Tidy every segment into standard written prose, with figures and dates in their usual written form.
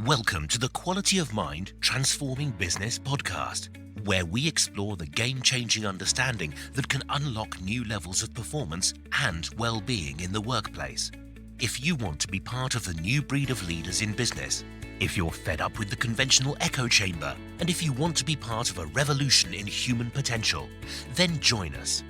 Welcome to the Quality of Mind Transforming Business podcast, where we explore the game-changing understanding that can unlock new levels of performance and well-being in the workplace. If you want to be part of the new breed of leaders in business, if you're fed up with the conventional echo chamber, and if you want to be part of a revolution in human potential, then join us.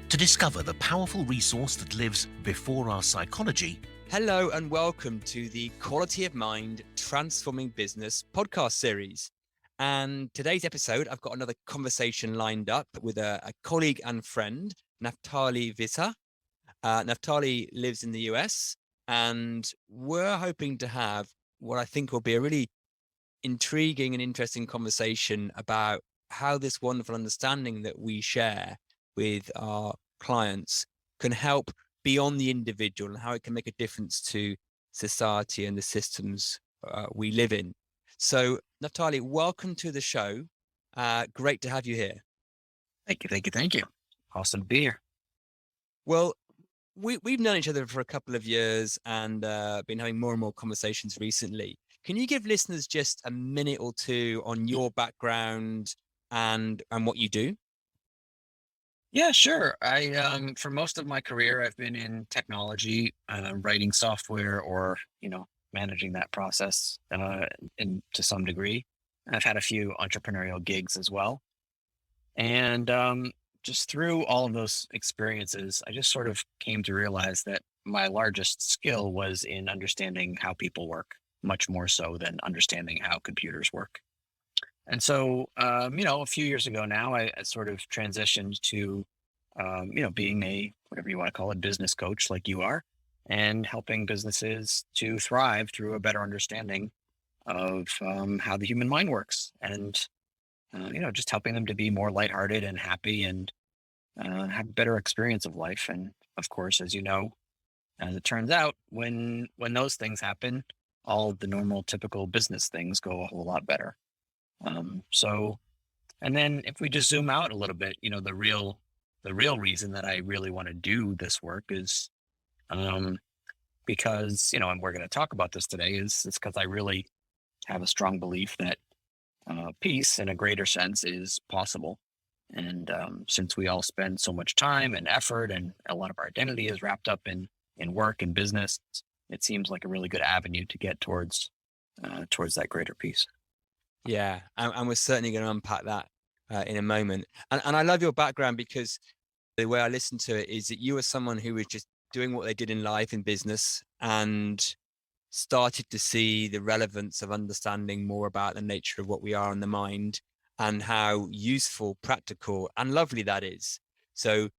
To discover the powerful resource that lives before our psychology. Hello and welcome to the Quality of Mind Transforming Business podcast series. And today's episode, I've got another conversation lined up with a colleague and friend, Naphtali Visser. Naphtali lives in the US, and we're hoping to have what I think will be a really intriguing and interesting conversation about how this wonderful understanding that we share with our clients can help beyond the individual and how it can make a difference to society and the systems we live in. So, Naphtali, welcome to the show. Great to have you here. Thank you. Awesome to be here. Well, we've known each other for a couple of years and been having more and more conversations recently. Can you give listeners just a minute or two on your background and what you do? Yeah, sure. I for most of my career, I've been in technology, writing software or, managing that process to some degree. I've had a few entrepreneurial gigs as well. And just through all of those experiences, I just sort of came to realize that my largest skill was in understanding how people work, much more so than understanding how computers work. And so, a few years ago now, I sort of transitioned to, being whatever you want to call it, business coach like you are, and helping businesses to thrive through a better understanding of how the human mind works, and just helping them to be more lighthearted and happy and have a better experience of life. And of course, as you know, as it turns out, when those things happen, all of the normal, typical business things go a whole lot better. And then if we just zoom out a little bit, the real reason that I really want to do this work is, because, and we're going to talk about this today, is because I really have a strong belief that peace in a greater sense is possible. And since we all spend so much time and effort and a lot of our identity is wrapped up in work and business, it seems like a really good avenue to get towards that greater peace. Yeah, and we're certainly going to unpack that in a moment. And I love your background, because the way I listen to it is that you are someone who was just doing what they did in life, in business, and started to see the relevance of understanding more about the nature of what we are in the mind and how useful, practical, and lovely that is. So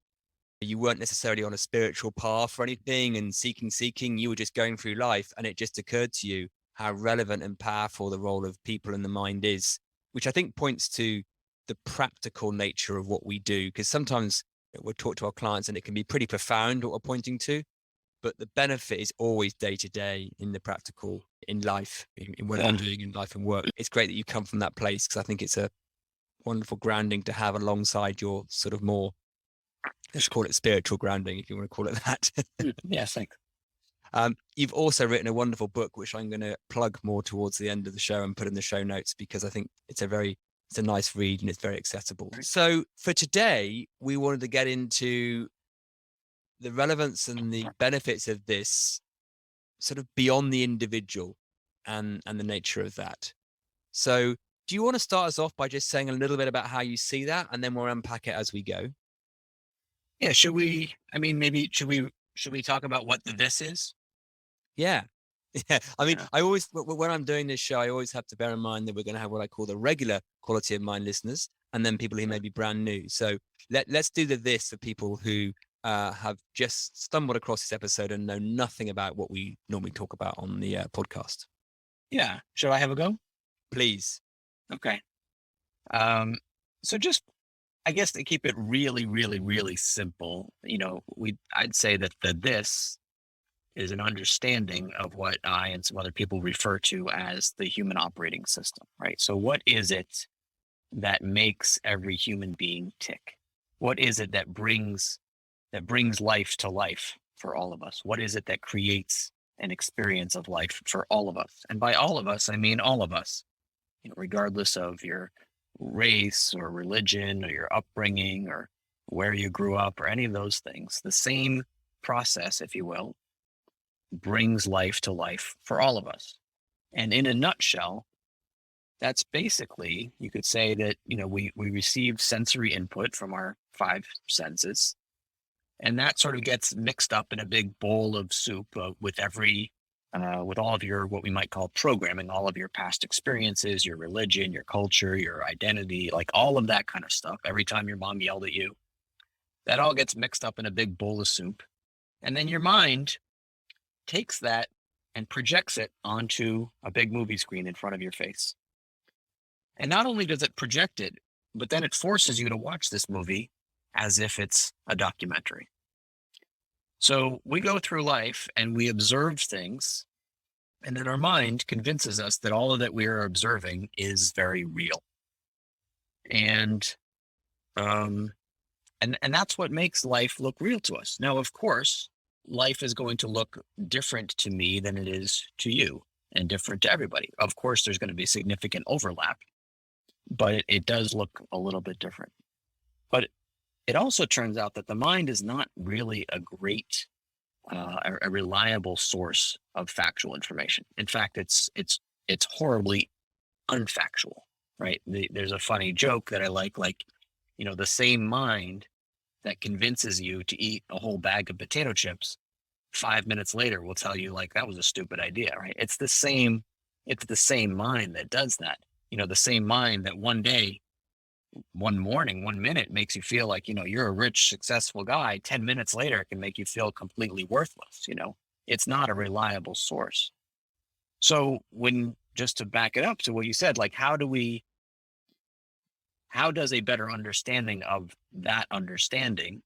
you weren't necessarily on a spiritual path or anything and seeking. You were just going through life, and it just occurred to you how relevant and powerful the role of people in the mind is, which I think points to the practical nature of what we do. Because sometimes we'll talk to our clients and it can be pretty profound what we're pointing to, but the benefit is always day to day in the practical, in life, in what I'm doing in life and work. It's great that you come from that place, because I think it's a wonderful grounding to have alongside your sort of more, let's call it spiritual grounding, if you want to call it that. Yeah, thanks. You've also written a wonderful book, which I'm going to plug more towards the end of the show and put in the show notes, because I think it's a nice read and it's very accessible. So for today, we wanted to get into the relevance and the benefits of this sort of beyond the individual and the nature of that. So do you want to start us off by just saying a little bit about how you see that, and then we'll unpack it as we go? Yeah. Should we talk about what the this is? Yeah. Yeah. I mean, Yeah. I always, when I'm doing this show, I always have to bear in mind that we're going to have what I call the regular Quality of Mind listeners, and then people who may be brand new. So let's do this for people who have just stumbled across this episode and know nothing about what we normally talk about on the podcast. Yeah. Should I have a go? Please. Okay. So just, I guess, to keep it really, really, really simple, I'd say that this is an understanding of what I and some other people refer to as the human operating system, right? So what is it that makes every human being tick? What is it that brings life to life for all of us? What is it that creates and experience of life for all of us. And by all of us, I mean all of us, regardless of your race or religion or your upbringing or where you grew up or any of those things. The same process, if you will, brings life to life for all of us. And in a nutshell, that's basically, you could say that, we receive sensory input from our five senses, and that sort of gets mixed up in a big bowl of soup with all of your, what we might call programming, all of your past experiences, your religion, your culture, your identity, like all of that kind of stuff. Every time your mom yelled at you, that all gets mixed up in a big bowl of soup. And then your mind takes that and projects it onto a big movie screen in front of your face. And not only does it project it, but then it forces you to watch this movie as if it's a documentary. So we go through life and we observe things, and then our mind convinces us that all of that we are observing is very real. And that's what makes life look real to us. Now, of course, life is going to look different to me than it is to you, and different to everybody. Of course, there's going to be significant overlap, but it does look a little bit different. But it also turns out that the mind is not really a great, a reliable source of factual information. In fact, it's horribly unfactual, right? There's a funny joke that I like, the same mind that convinces you to eat a whole bag of potato chips 5 minutes later will tell you like that was a stupid idea, right? It's the same mind that does that. The same mind that one day, one morning, 1 minute makes you feel like, you're a rich, successful guy. 10 minutes later, it can make you feel completely worthless. It's not a reliable source. So just to back it up to what you said, like, how does a better understanding of that understanding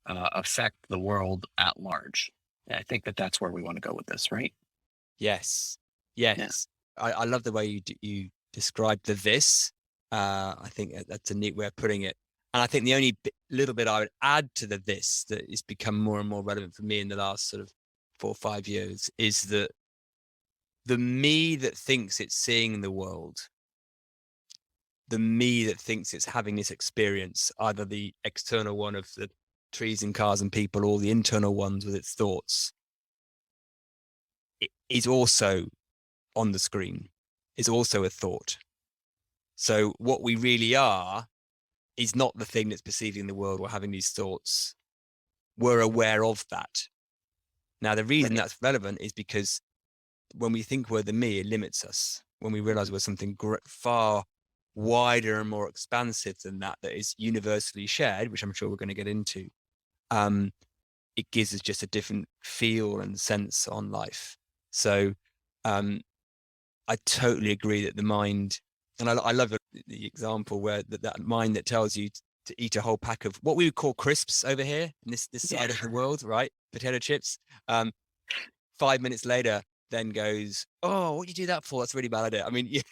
affect the world at large? And I think that's where we want to go with this, right? Yes. Yeah. I love the way you described the this. I think that's a neat way of putting it. And I think the only little bit I would add to the this that has become more and more relevant for me in the last sort of 4 or 5 years is that the me that thinks it's seeing the world, the me that thinks it's having this experience, either the external one of the trees and cars and people or the internal ones with its thoughts, it is also on the screen, is also a thought. So what we really are is not the thing that's perceiving the world or having these thoughts. We're aware of that. Now, the reason that's relevant is because when we think we're the me, it limits us. When we realize we're something far wider and more expansive than that is universally shared, which I'm sure we're going to get into, it gives us just a different feel and sense on life. So I totally agree that the mind, and I love the example where that mind that tells you to eat a whole pack of what we would call crisps over here in this side of the world, right? Potato chips. 5 minutes later, then goes, "Oh, what do you do that for? That's a really bad idea." I mean,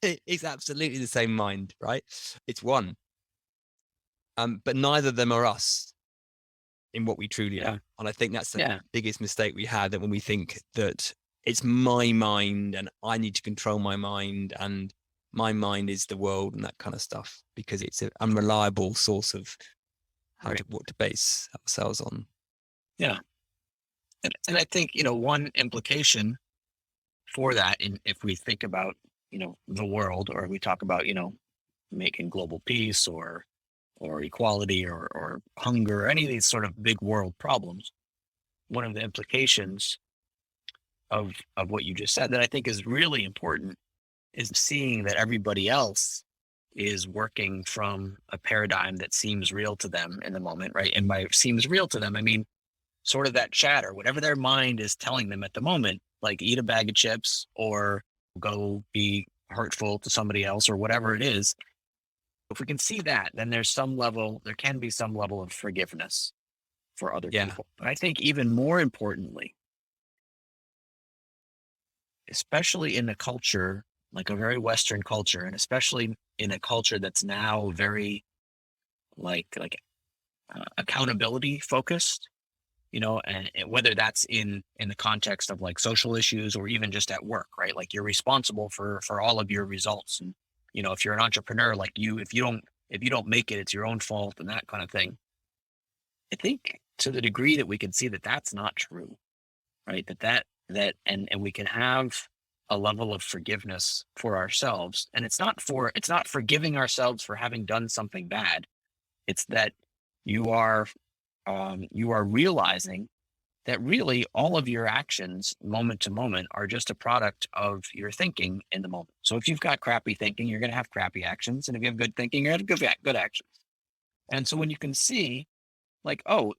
it's absolutely the same mind, right? It's one. But neither of them are us in what we truly are. And I think that's the biggest mistake we had, that when we think that it's my mind and I need to control my mind and my mind is the world and that kind of stuff, because it's an unreliable source of what to base ourselves on. Yeah. And I think, one implication for that, if we think about, the world, or we talk about, making global peace or equality or hunger, or any of these sort of big world problems, one of the implications of what you just said that I think is really important is seeing that everybody else is working from a paradigm that seems real to them in the moment, right? And by seems real to them, I mean sort of that chatter, whatever their mind is telling them at the moment, like eat a bag of chips or go be hurtful to somebody else or whatever it is. If we can see that, then there can be some level of forgiveness for other people. But I think even more importantly, especially in a culture like a very Western culture, and especially in a culture that's now very accountability focused, and whether that's in the context of like social issues or even just at work, right? Like you're responsible for all of your results. And, if you're an entrepreneur, like if you don't make it, it's your own fault and that kind of thing. I think to the degree that we can see that that's not true, right? And we can have a level of forgiveness for ourselves. And it's not forgiving ourselves for having done something bad. It's that you are realizing that really all of your actions moment to moment are just a product of your thinking in the moment. So if you've got crappy thinking, you're going to have crappy actions. And if you have good thinking, you're going to have good actions. And so when you can see like, oh,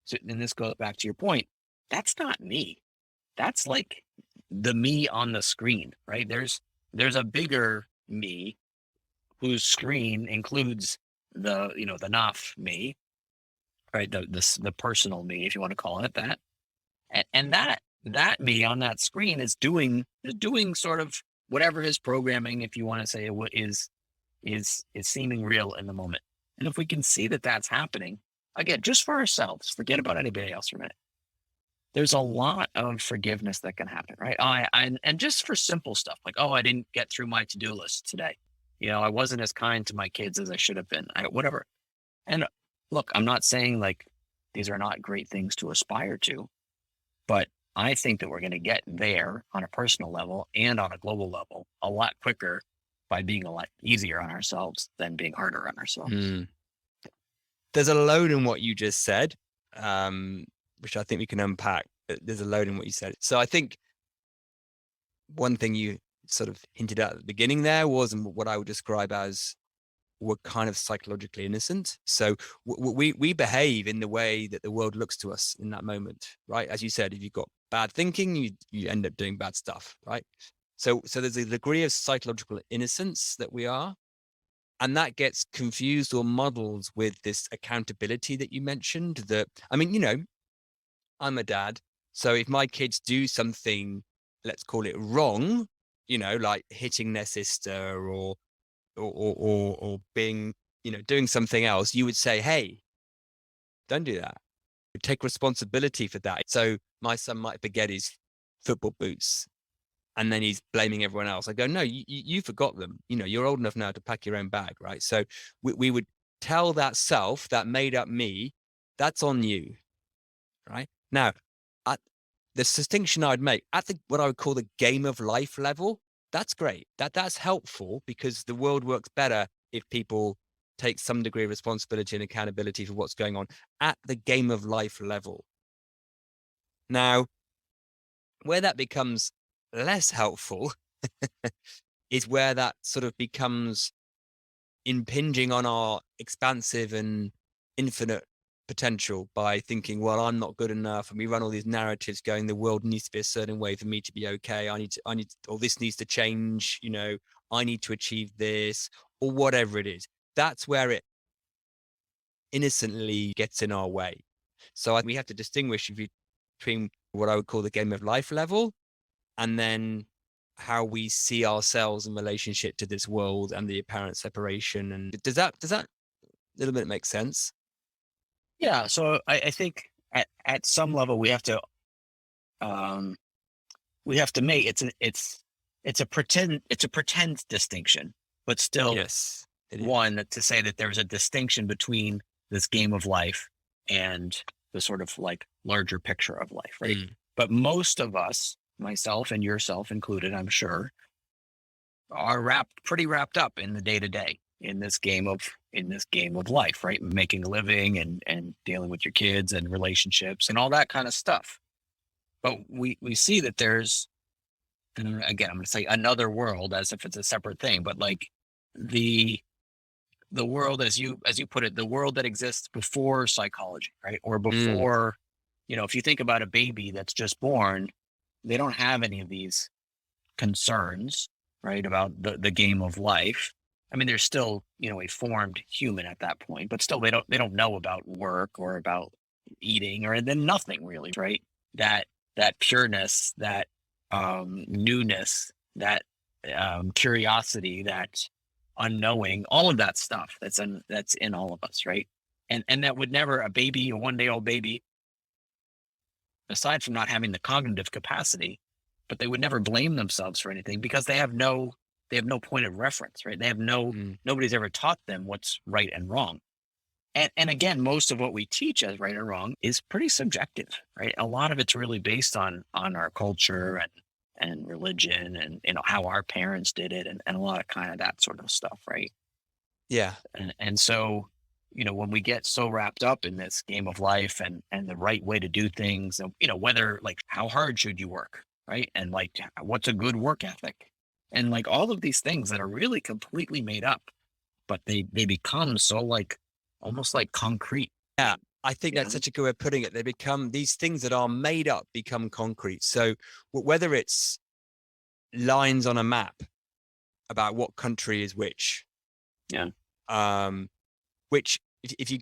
so, and this goes back to your point, that's not me. That's like the me on the screen, right? There's a bigger me whose screen includes the Naph me, right? The personal me, if you want to call it that. And that me on that screen is doing sort of whatever his programming, if you want to say it, is seeming real in the moment. And if we can see that that's happening, again, just for ourselves, forget about anybody else for a minute. There's a lot of forgiveness that can happen, right? And just for simple stuff like, oh, I didn't get through my to-do list today. I wasn't as kind to my kids as I should have been. Whatever. And look, I'm not saying like these are not great things to aspire to, but I think that we're going to get there on a personal level and on a global level a lot quicker by being a lot easier on ourselves than being harder on ourselves. There's a load in what you just said, which I think we can unpack. There's a load in what you said. So I think one thing you sort of hinted at the beginning there was what I would describe as we're kind of psychologically innocent. So we behave in the way that the world looks to us in that moment, right? As you said, if you've got bad thinking, you end up doing bad stuff, right? So there's a degree of psychological innocence that we are, and that gets confused or muddled with this accountability that you mentioned. That, I mean, I'm a dad, so if my kids do something, let's call it wrong, like hitting their sister or being, doing something else, you would say, hey, don't do that. Take responsibility for that. So my son might forget his football boots and then he's blaming everyone else. I go, no, you forgot them. You're old enough now to pack your own bag, right? So we would tell that self, that made up me, that's on you, right? Now, the distinction I'd make at what I would call the game of life level, that's great. That's helpful because the world works better if people take some degree of responsibility and accountability for what's going on at the game of life level. Now, where that becomes less helpful is where that sort of becomes impinging on our expansive and infinite potential by thinking, well, I'm not good enough, and we run all these narratives going, the world needs to be a certain way for me to be okay. I need to, or this needs to change. I need to achieve this, or whatever it is. That's where it innocently gets in our way. So we have to distinguish between what I would call the game of life level, and then how we see ourselves in relationship to this world and the apparent separation. And does that little bit make sense? Yeah. So I think at some level we have to make it's a pretend distinction, but still, yes, one to say that there's a distinction between this game of life and the sort of like larger picture of life, right? But most of us, myself and yourself included, I'm sure, are pretty wrapped up in the day to day in this game of life, right? Making a living and dealing with your kids and relationships and all that kind of stuff. But we see that there's, and again, I'm going to say another world as if it's a separate thing, but like the world, as you put it, the world that exists before psychology, right? Or before, if you think about a baby that's just born, they don't have any of these concerns, right? About the game of life. I mean, they're still, a formed human at that point, but still they don't know about work or about eating or then nothing really, right? That pureness, that newness, that curiosity, that unknowing, all of that stuff that's in all of us, right? And that would never, a 1-day-old baby aside from not having the cognitive capacity, but they would never blame themselves for anything because they have no point of reference, right? They have nobody's ever taught them what's right and wrong. And again, most of what we teach as right or wrong is pretty subjective, right? A lot of it's really based on our culture and religion and how our parents did it and a lot of kind of that sort of stuff, right? Yeah. And so, when we get so wrapped up in this game of life and the right way to do things, and whether like how hard should you work, right? And like what's a good work ethic, and like all of these things that are really completely made up, but they become so like almost like concrete. Yeah, I think that's such a good way of putting it. They become these things that are made up become concrete. So whether it's lines on a map about what country is which, which if you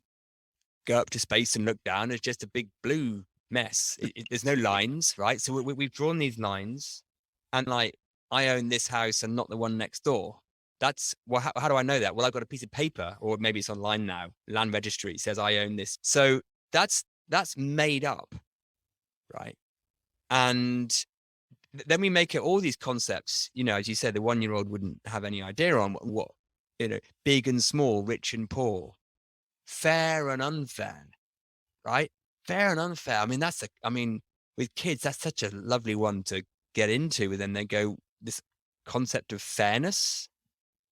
go up to space and look down, it's just a big blue mess. There's no lines, right? So we've drawn these lines, and like I own this house and not the one next door. That's how do I know that? Well, I've got a piece of paper, or maybe it's online now. Land registry says I own this. So that's made up, right? And then we make it all these concepts. As you said, the 1-year-old wouldn't have any idea on what big and small, rich and poor, fair and unfair, right? Fair and unfair. I mean, with kids, that's such a lovely one to get into. And then they go this concept of fairness.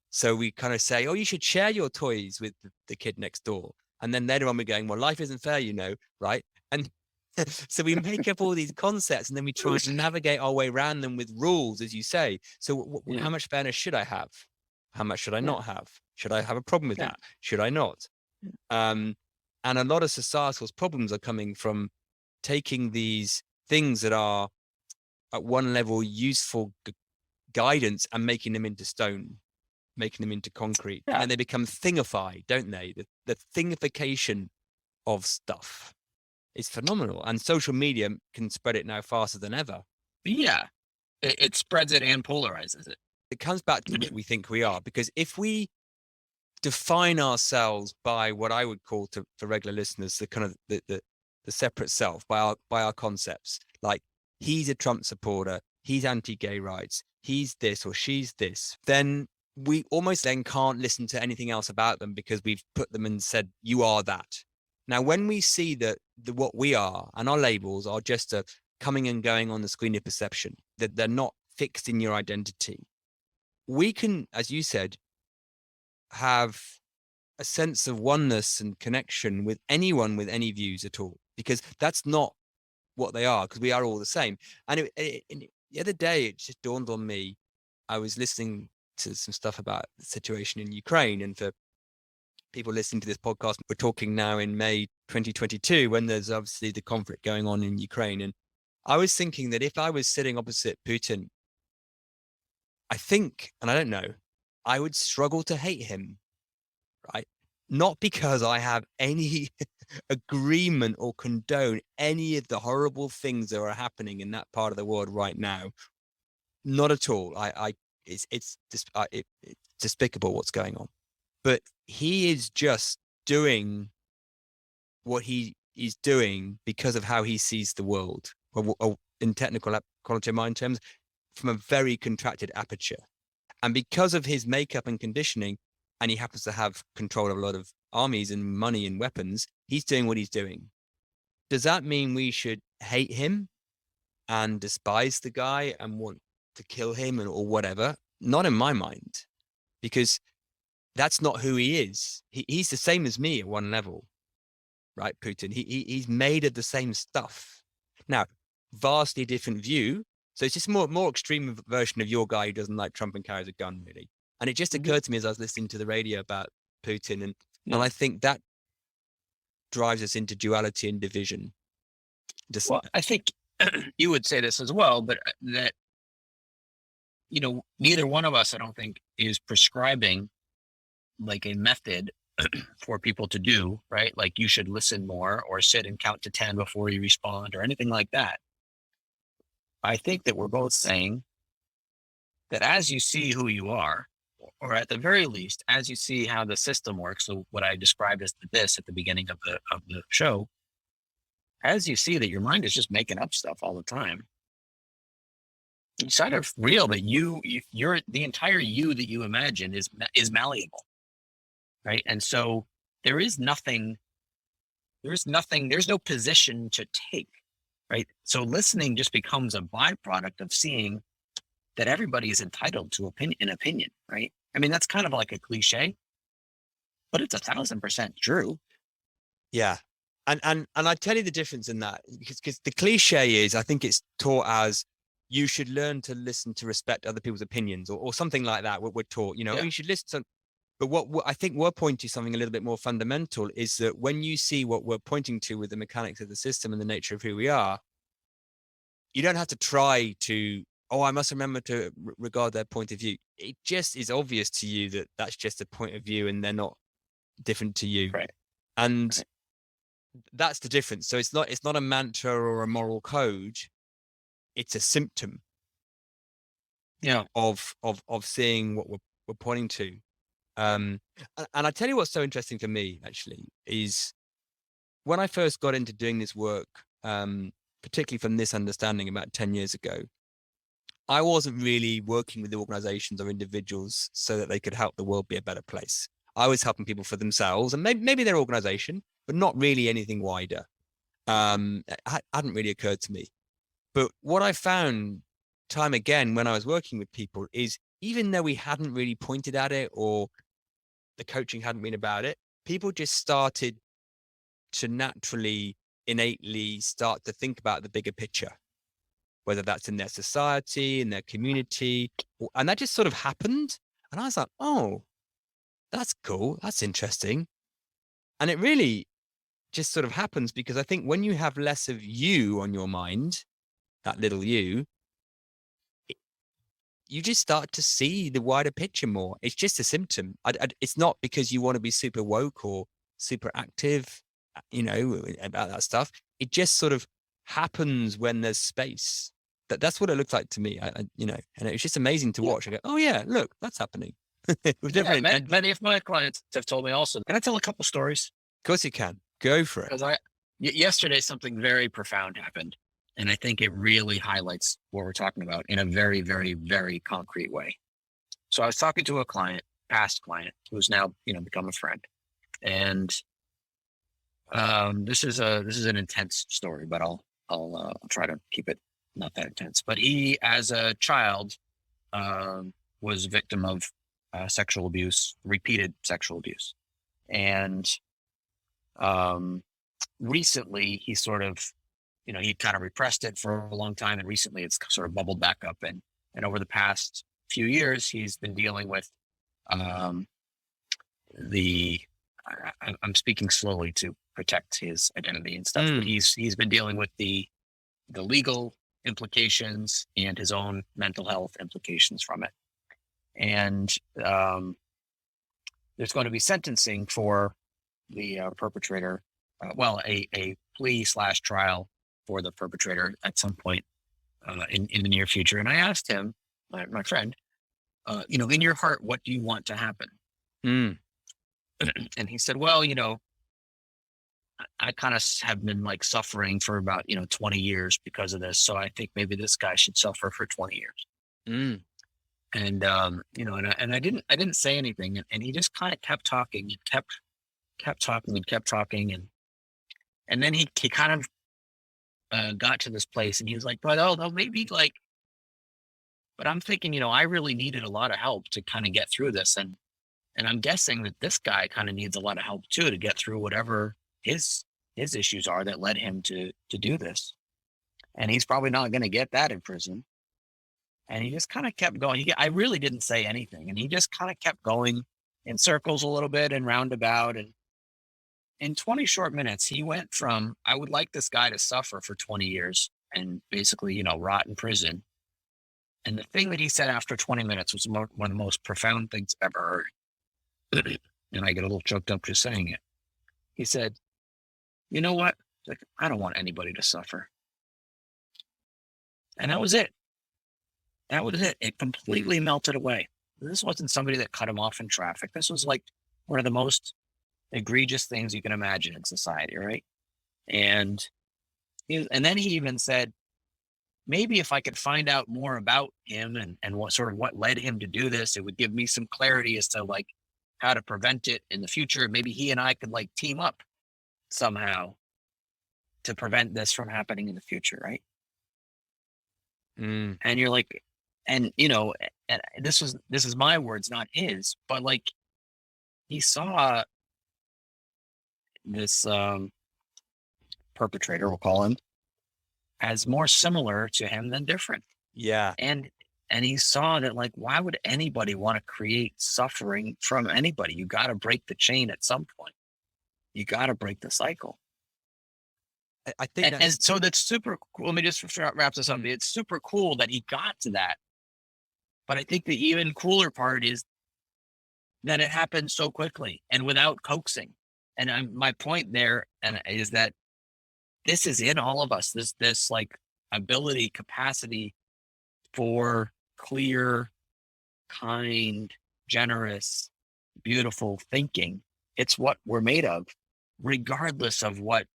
So we kind of say, oh, you should share your toys with the kid next door. And then later on we're going, well, life isn't fair, right? And so we make up all these concepts and then we try to navigate our way around them with rules, as you say. So how much fairness should I have? How much should I not have? Should I have a problem with that? Should I not? And a lot of societal problems are coming from taking these things that are at one level useful guidance and making them into stone, making them into concrete. And then they become thingified, don't they? The thingification of stuff is phenomenal. And social media can spread it now faster than ever. Yeah. It spreads it and polarizes it. It comes back to what we think we are, because if we define ourselves by what I would call, for regular listeners, the kind of the separate self, by our concepts, like he's a Trump supporter, he's anti-gay rights, he's this or she's this, then we almost then can't listen to anything else about them because we've put them and said, you are that. Now, when we see that what we are and our labels are just a coming and going on the screen of perception, that they're not fixed in your identity, we can, as you said, have a sense of oneness and connection with anyone with any views at all, because that's not what they are, because we are all the same. And the other day, it just dawned on me, I was listening to some stuff about the situation in Ukraine, and for people listening to this podcast, we're talking now in May 2022, when there's obviously the conflict going on in Ukraine. And I was thinking that if I was sitting opposite Putin, I think, and I don't know, I would struggle to hate him, right? Not because I have any agreement or condone any of the horrible things that are happening in that part of the world right now. Not at all. It's despicable what's going on. But he is just doing what he is doing because of how he sees the world, or in technical quality of mind terms, from a very contracted aperture. And because of his makeup and conditioning, and he happens to have control of a lot of armies and money and weapons, he's doing what he's doing. Does that mean we should hate him and despise the guy and want to kill him or whatever? Not in my mind, because that's not who he is. He's the same as me at one level, right? Putin, he's made of the same stuff. Now, vastly different view. So it's just more extreme version of your guy who doesn't like Trump and carries a gun, really. And it just occurred to me as I was listening to the radio about Putin, and I think that drives us into duality and division. Well, I think you would say this as well, but that, neither one of us, I don't think, is prescribing like a method for people to do, right? Like you should listen more or sit and count to 10 before you respond or anything like that. I think that we're both saying that as you see who you are, or at the very least, as you see how the system works, so what I described as this at the beginning of the show, as you see that your mind is just making up stuff all the time, you sort of real that you're the entire you that you imagine is malleable, right? And so there is nothing, there's no position to take, right? So listening just becomes a byproduct of seeing that everybody is entitled to an opinion, right? I mean, that's kind of like a cliche, but it's 1,000% true. Yeah. And I tell you the difference in that, because the cliche is, I think it's taught as you should learn to listen to respect other people's opinions, or something like that. What we're taught, Yeah. you should listen to, but what I think we're pointing to something a little bit more fundamental is that when you see what we're pointing to with the mechanics of the system and the nature of who we are, you don't have to try to, oh, I must remember to regard their point of view. It just is obvious to you that that's just a point of view and they're not different to you. Right. And Right. that's the difference. So it's not a mantra or a moral code. It's a symptom Yeah. of seeing what we're pointing to. And I tell you what's so interesting for me actually is when I first got into doing this work, particularly from this understanding about 10 years ago, I wasn't really working with organizations or individuals so that they could help the world be a better place. I was helping people for themselves and maybe their organization, but not really anything wider. It hadn't really occurred to me. But what I found time again when I was working with people is, even though we hadn't really pointed at it or the coaching hadn't been about it, people just started to naturally, innately start to think about the bigger picture, whether that's in their society, in their community, and that just sort of happened. And I was like, oh, that's cool. That's interesting. And it really just sort of happens because I think when you have less of you on your mind, that little you just start to see the wider picture more. It's just a symptom. It's not because you want to be super woke or super active, about that stuff. It just sort of happens when there's space. That's what it looked like to me. And it was just amazing to watch. I go, oh yeah, look, that's happening. With different, many of my clients have told me also. Can I tell a couple stories? Of course you can. Go for it. Because yesterday something very profound happened, and I think it really highlights what we're talking about in a very, very, very concrete way. So I was talking to a past client, who's now become a friend, and this is an intense story, but I'll try to keep it not that intense. But he, as a child, was a victim of sexual abuse, repeated sexual abuse, and recently he sort of, he kind of repressed it for a long time, and recently it's sort of bubbled back up, and over the past few years he's been dealing with I'm speaking slowly to protect his identity and stuff, but he's been dealing with the legal implications and his own mental health implications from it. And there's going to be sentencing for the perpetrator, a plea / trial for the perpetrator at some point in the near future. And I asked him, my friend, in your heart, what do you want to happen? And he said, well, I kind of have been like suffering for about 20 years because of this, so I think maybe this guy should suffer for 20 years. And and I didn't say anything, and he just kind of kept talking and kept talking, and then he kind of got to this place, and he was like, but maybe like, but I'm thinking, I really needed a lot of help to kind of get through this, and I'm guessing that this guy kind of needs a lot of help too to get through whatever his issues are that led him to do this, and he's probably not going to get that in prison. And he just kind of kept going. I really didn't say anything, and he just kind of kept going in circles a little bit and roundabout. And in 20 short minutes, he went from, I would like this guy to suffer for 20 years and basically, rot in prison. And the thing that he said after 20 minutes was one of the most profound things I've ever heard. And I get a little choked up just saying it. He said, you know what? Like, I don't want anybody to suffer. And that was it. That was it. It completely melted away. This wasn't somebody that cut him off in traffic. This was like one of the most egregious things you can imagine in society, right? And And then he even said, maybe if I could find out more about him and what led him to do this, it would give me some clarity as to like how to prevent it in the future. Maybe he and I could like team up somehow to prevent this from happening in the future, right? Mm. And you're like, and and this is my words, not his, but like he saw this perpetrator, we'll call him, as more similar to him than different. Yeah. And he saw that, like, why would anybody want to create suffering from anybody? You got to break the chain at some point. You got to break the cycle. I think And so that's super cool. Let me just wrap this up. It's super cool that he got to that. But I think the even cooler part is that it happened so quickly and without coaxing. And my point there is that this is in all of us. This like ability, capacity for clear, kind, generous, beautiful thinking. It's what we're made of, regardless of what,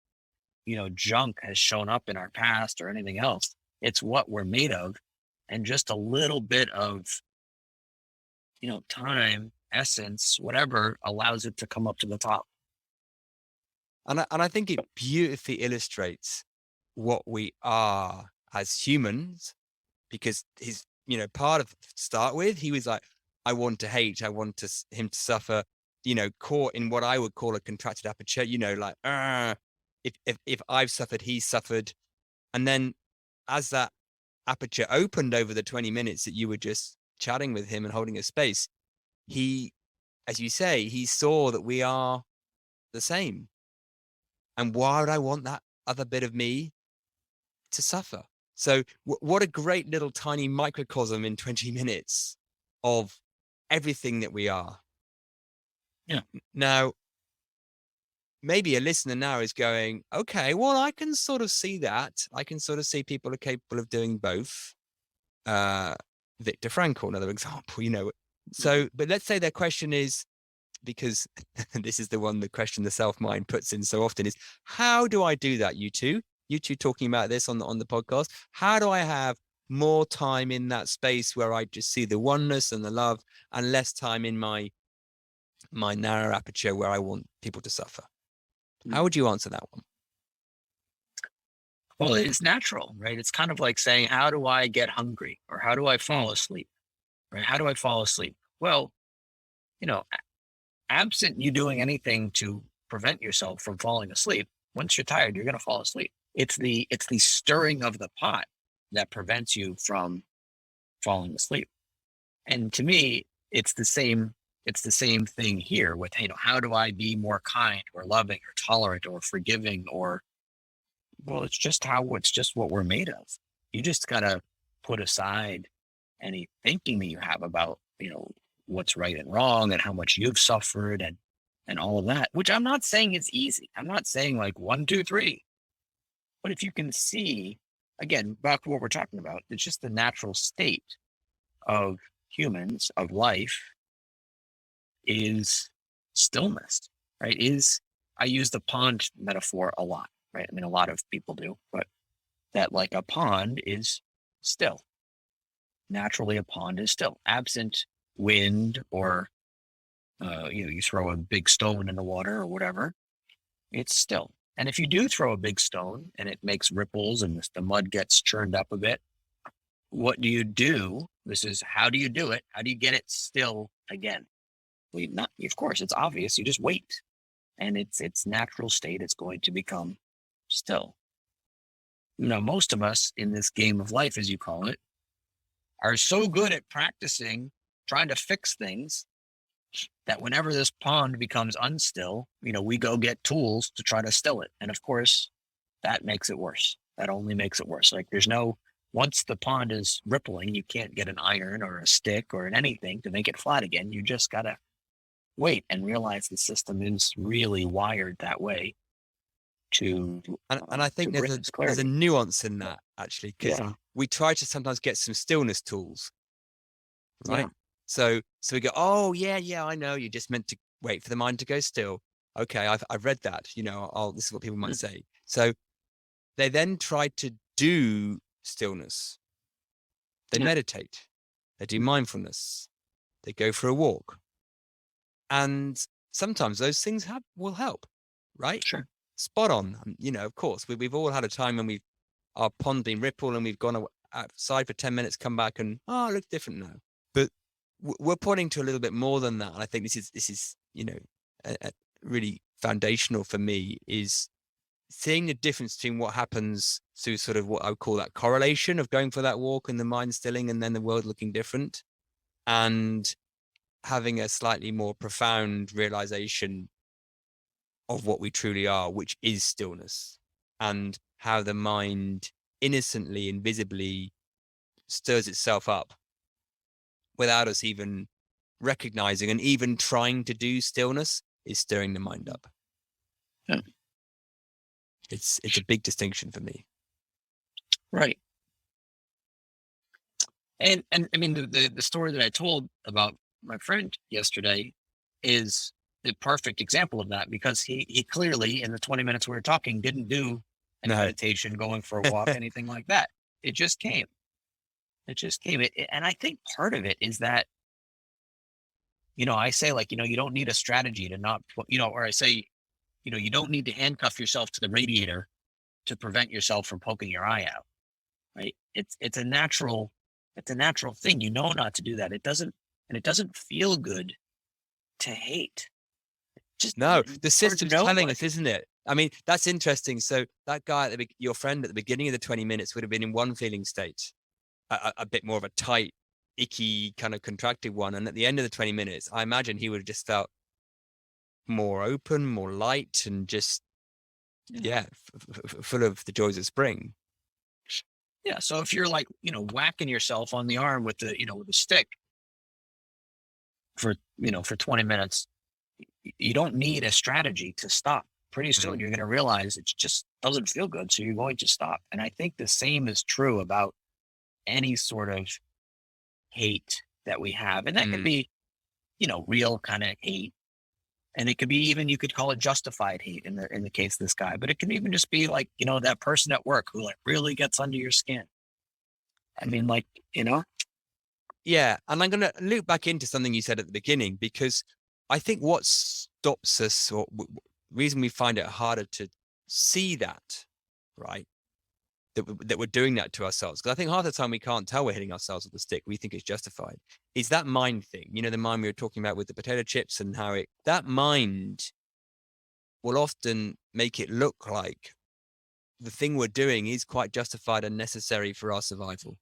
junk has shown up in our past or anything else. It's what we're made of. And just a little bit of, time, essence, whatever allows it to come up to the top. And I think it beautifully illustrates what we are as humans, because his, part of to start with, he was like, I want to hate, I want him to suffer, caught in what I would call a contracted aperture, like, if I've suffered, he's suffered. And then as that aperture opened over the 20 minutes that you were just chatting with him and holding a space, he, as you say, he saw that we are the same. And why would I want that other bit of me to suffer? So what a great little tiny microcosm in 20 minutes of everything that we are. Yeah. Now, maybe a listener now is going, okay, well, I can sort of see that. I can sort of see people are capable of doing both. Viktor Frankl, another example, So, but let's say their question is, because this is the question the self-mind puts in so often, is how do I do that? You two talking about this on the podcast. How do I have more time in that space where I just see the oneness and the love, and less time in my narrow aperture where I want people to suffer? How would you answer that one? Well, it's natural, right? It's kind of like saying, how do I get hungry, or how do I fall asleep, right? How do I fall asleep? Well, absent you doing anything to prevent yourself from falling asleep, once you're tired, you're going to fall asleep. It's the stirring of the pot that prevents you from falling asleep. And to me, it's the same thing here with, how do I be more kind or loving or tolerant or forgiving, or, well, it's just what we're made of. You just got to put aside any thinking that you have about, what's right and wrong and how much you've suffered and all of that, which I'm not saying is easy. I'm not saying like 1, 2, 3, but if you can see, again, back to what we're talking about, it's just the natural state of humans, of life, is stillness, right? I use the pond metaphor a lot, right? I mean, a lot of people do, but that like a pond is still. Naturally, a pond is still, absent wind or you throw a big stone in the water or whatever, it's still. And if you do throw a big stone and it makes ripples and the mud gets churned up a bit, what do you do? This is how do you do it? How do you get it still again? Well, of course, it's obvious. You just wait, and its natural state is going to become still. Most of us in this game of life, as you call it, are so good at practicing trying to fix things that whenever this pond becomes unstill, we go get tools to try to still it. And of course, that makes it worse. That only makes it worse. Like once the pond is rippling, you can't get an iron or a stick or anything to make it flat again. You just got to wait and realize the system is really wired that way to. And I think there's a nuance in that, actually, because we try to sometimes get some stillness tools, right? Yeah. So we go, oh yeah, I know. You just meant to wait for the mind to go still. Okay, I've read that. This is what people might say. So they then try to do stillness. They meditate, they do mindfulness, they go for a walk. And sometimes those things will help, right? Sure. Spot on. Of course, we've all had a time when we are ponding Ripple and we've gone outside for 10 minutes, come back and, it looks different now. But we're pointing to a little bit more than that. And I think this is a really foundational for me, is seeing the difference between what happens through sort of what I would call that correlation of going for that walk and the mind stilling and then the world looking different, and having a slightly more profound realization of what we truly are, which is stillness, and how the mind innocently, invisibly stirs itself up without us even recognizing, and even trying to do stillness is stirring the mind up. Yeah. It's a big distinction for me. Right. And I mean, the story that I told about my friend yesterday is the perfect example of that, because he clearly, in the 20 minutes we were talking, didn't do any meditation, going for a walk, anything like that. It just came. And I think part of it is that, I say, like, you don't need a strategy to not, or I say, you don't need to handcuff yourself to the radiator to prevent yourself from poking your eye out, right? It's a natural thing, not to do that. It doesn't feel good to hate. The system's telling us, isn't it? I mean, that's interesting. So that guy, your friend at the beginning of the 20 minutes would have been in one feeling state, a bit more of a tight, icky, kind of contracted one. And at the end of the 20 minutes, I imagine he would have just felt more open, more light, and just, full of the joys of spring. Yeah. So if you're like, whacking yourself on the arm with the stick for 20 minutes, you don't need a strategy to stop. Pretty soon you're going to realize it just doesn't feel good. So you're going to stop. And I think the same is true about any sort of hate that we have. And that could be, real kind of hate. And it could be even, you could call it justified hate in the case of this guy, but it can even just be like, that person at work who like really gets under your skin. I mean, like, Yeah. And I'm going to loop back into something you said at the beginning, because I think what stops us, or reason we find it harder to see that, right, that we're doing that to ourselves, because I think half the time we can't tell we're hitting ourselves with the stick. We think it's justified. Is that mind thing, the mind we were talking about with the potato chips, and how that mind will often make it look like the thing we're doing is quite justified and necessary for our survival.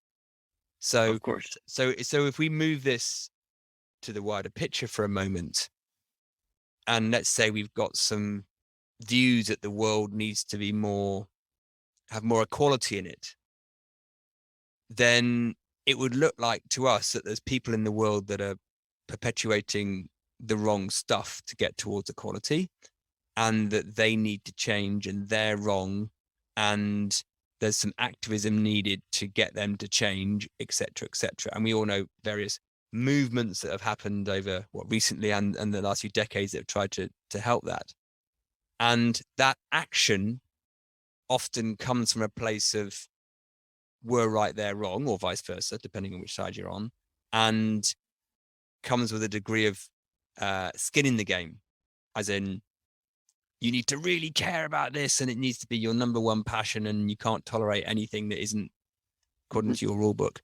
So, of course. So if we move this to the wider picture for a moment, and let's say we've got some views that the world needs to be have more equality in it, then it would look like to us that there's people in the world that are perpetuating the wrong stuff to get towards equality, and that they need to change and they're wrong, and there's some activism needed to get them to change, etc., etc. And we all know various movements that have happened over recently and the last few decades that have tried to help that. And that action often comes from a place of we're right, they're wrong, or vice versa, depending on which side you're on, and comes with a degree of skin in the game, as in you need to really care about this, and it needs to be your number one passion, and you can't tolerate anything that isn't according to your rule book.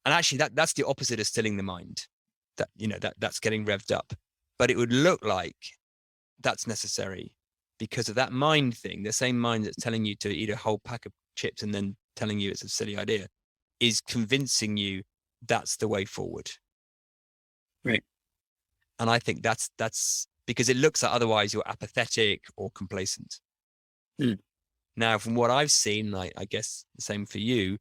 And actually that's the opposite of stilling the mind, that's getting revved up. But it would look like that's necessary because of that mind thing. The same mind that's telling you to eat a whole pack of chips and then telling you it's a silly idea is convincing you that's the way forward. Right. And I think that's because it looks like otherwise you're apathetic or complacent. Now, from what I've seen, like I guess the same for you,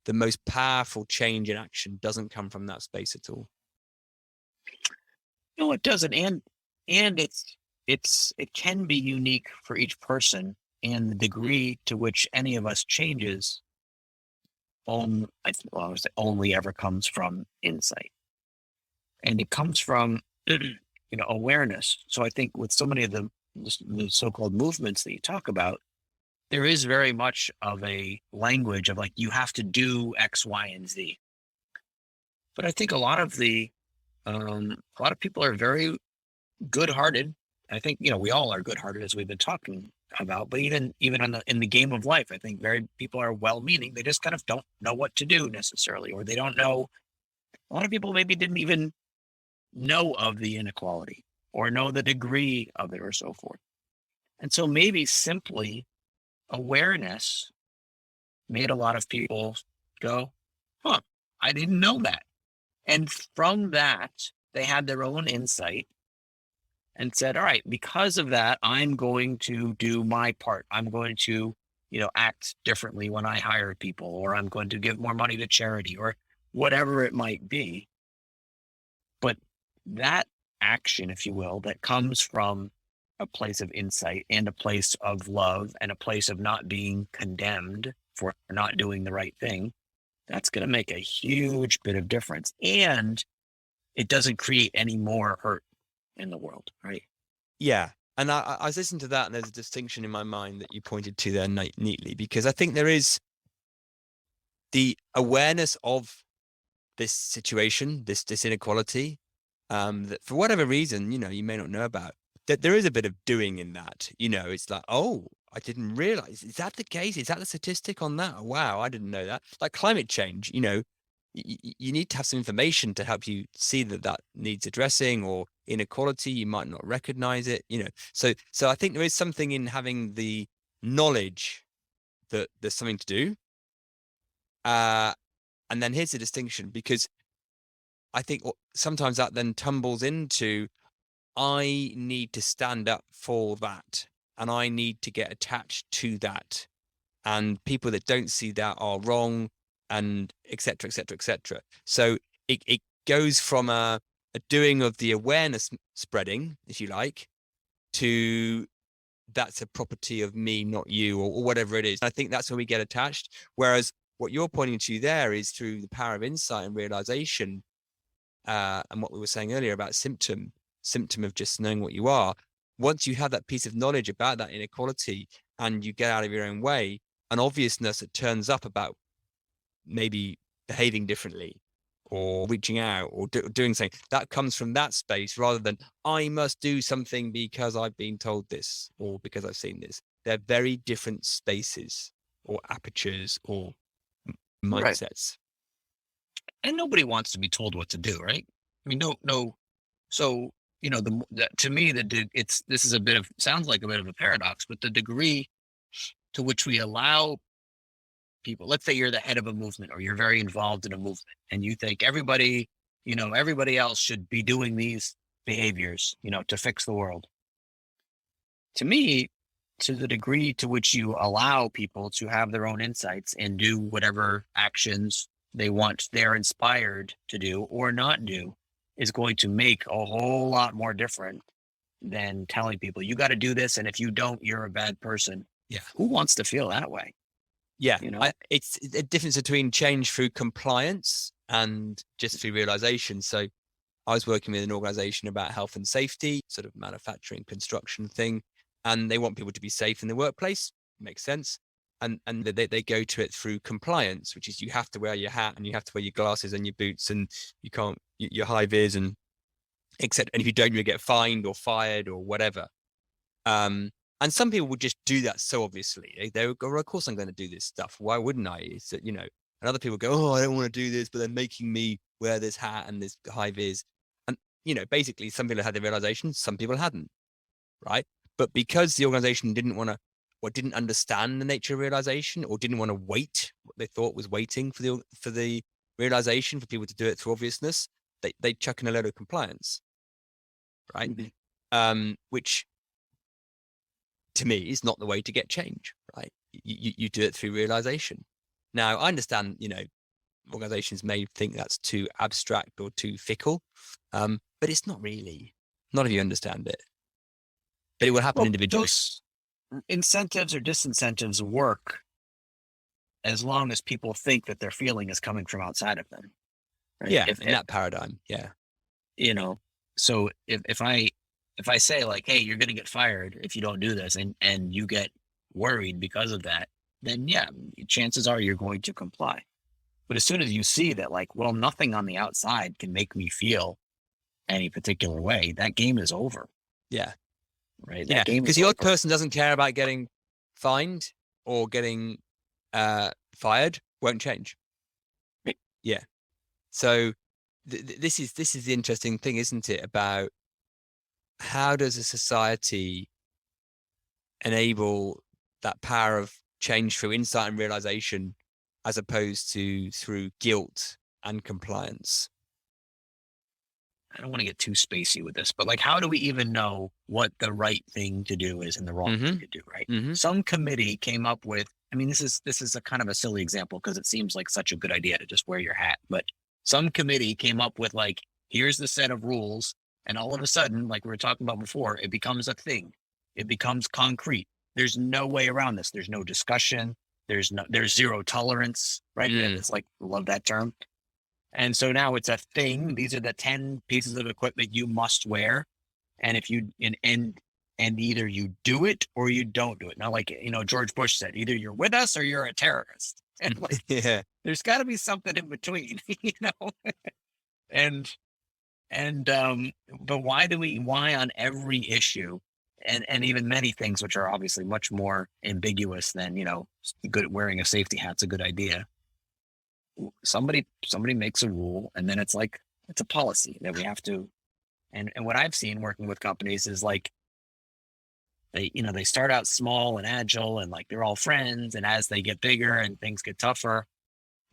the most powerful change in action doesn't come from that space at all. No, it doesn't. And it can be unique for each person, and the degree to which any of us changes only ever comes from insight. And it comes from awareness. So I think with so many of the so-called movements that you talk about, there is very much of a language of like, you have to do X, Y, and Z. But I think a lot of people are very good-hearted. I think, we all are good-hearted, as we've been talking about, but even in the game of life, I think very people are well-meaning. They just kind of don't know what to do necessarily, or they don't know. A lot of people maybe didn't even know of the inequality or know the degree of it or so forth. And so maybe simply awareness made a lot of people go, huh, I didn't know that. And from that, they had their own insight and said, all right, because of that, I'm going to do my part. I'm going to, act differently when I hire people, or I'm going to give more money to charity, or whatever it might be. But that action, if you will, that comes from a place of insight and a place of love and a place of not being condemned for not doing the right thing, that's going to make a huge bit of difference. And it doesn't create any more hurt in the world, right? Yeah. And I was listening to that, and there's a distinction in my mind that you pointed to there neatly, because I think there is the awareness of this situation, this inequality, that for whatever reason, you may not know about, that there is a bit of doing in that. It's like, oh, I didn't realize. Is that the case? Is that the statistic on that? Oh, wow, I didn't know that. Like climate change, you need to have some information to help you see that needs addressing, or inequality, you might not recognize it, So I think there is something in having the knowledge that there's something to do. And then here's the distinction, because I think sometimes that then tumbles into, I need to stand up for that, and I need to get attached to that. And people that don't see that are wrong, and et cetera, et cetera, et cetera. So it goes from a doing of the awareness spreading, if you like, to that's a property of me, not you, or whatever it is. I think that's where we get attached. Whereas what you're pointing to there is through the power of insight and realization, and what we were saying earlier about symptom of just knowing what you are. Once you have that piece of knowledge about that inequality and you get out of your own way, an obviousness that turns up about maybe behaving differently or reaching out or doing something, that comes from that space, rather than I must do something because I've been told this or because I've seen this. They're very different spaces or apertures or mindsets. Right. And nobody wants to be told what to do, right? I mean, no. So, to me, this is sounds like a bit of a paradox, but the degree to which we allow people, let's say you're the head of a movement, or you're very involved in a movement, and you think everybody else should be doing these behaviors, to fix the world. To me, to the degree to which you allow people to have their own insights and do whatever actions they want, they're inspired to do or not do, is going to make a whole lot more different than telling people you got to do this, and if you don't, you're a bad person. Yeah. Who wants to feel that way? Yeah. It's a difference between change through compliance and just through realization. So I was working with an organization about health and safety, sort of manufacturing, construction thing, and they want people to be safe in the workplace. Makes sense. And they go to it through compliance, which is you have to wear your hat and you have to wear your glasses and your boots, and you can't, your high vis and etc. And if you don't, you get fined or fired or whatever. And some people would just do that so obviously. They would go, of course I'm going to do this stuff. Why wouldn't I? It's that, and other people go, oh, I don't want to do this, but they're making me wear this hat and this high vis. And, basically some people had the realization, some people hadn't, right? But because the organization didn't want to, or didn't understand the nature of realization, or didn't want to wait what they thought was waiting for the realization for people to do it through obviousness, they chuck in a load of compliance, right? Mm-hmm. Which to me is not the way to get change, right? You do it through realization. Now I understand, organizations may think that's too abstract or too fickle, but it's not really. Not if you understand it. But it will happen individually. Those incentives or disincentives work as long as people think that their feeling is coming from outside of them. Right? Yeah, in that paradigm, yeah. So if I say like, hey, you're going to get fired if you don't do this, and you get worried because of that, then yeah, chances are you're going to comply. But as soon as you see that, like, well, nothing on the outside can make me feel any particular way, that game is over, Yeah. right? Yeah. That game Because is the odd over. person doesn't care about getting fined or getting fired, won't change. Right. Yeah. So this is the interesting thing, isn't it? About how does a society enable that power of change through insight and realization, as opposed to through guilt and compliance? I don't want to get too spacey with this, but like, how do we even know what the right thing to do is and the wrong thing to do, right? Some committee came up with, I mean, this is a kind of a silly example because it seems like such a good idea to just wear your hat, but some committee came up with like, here's the set of rules. And all of a sudden, like we were talking about before, it becomes a thing. It becomes concrete. There's no way around this. There's no discussion. There's zero tolerance, right? It's like, love that term. And so now it's a thing. These are the 10 pieces of equipment you must wear. And if you, and either you do it or you don't do it. Now, like, George Bush said, either you're with us or you're a terrorist. And like, Yeah. there's got to be something in between, and, but why on every issue and even many things, which are obviously much more ambiguous than, good, wearing a safety hat's a good idea. Somebody makes a rule, and then it's like, it's a policy that we have to, and what I've seen working with companies is like, they start out small and agile and like they're all friends, and as they get bigger and things get tougher,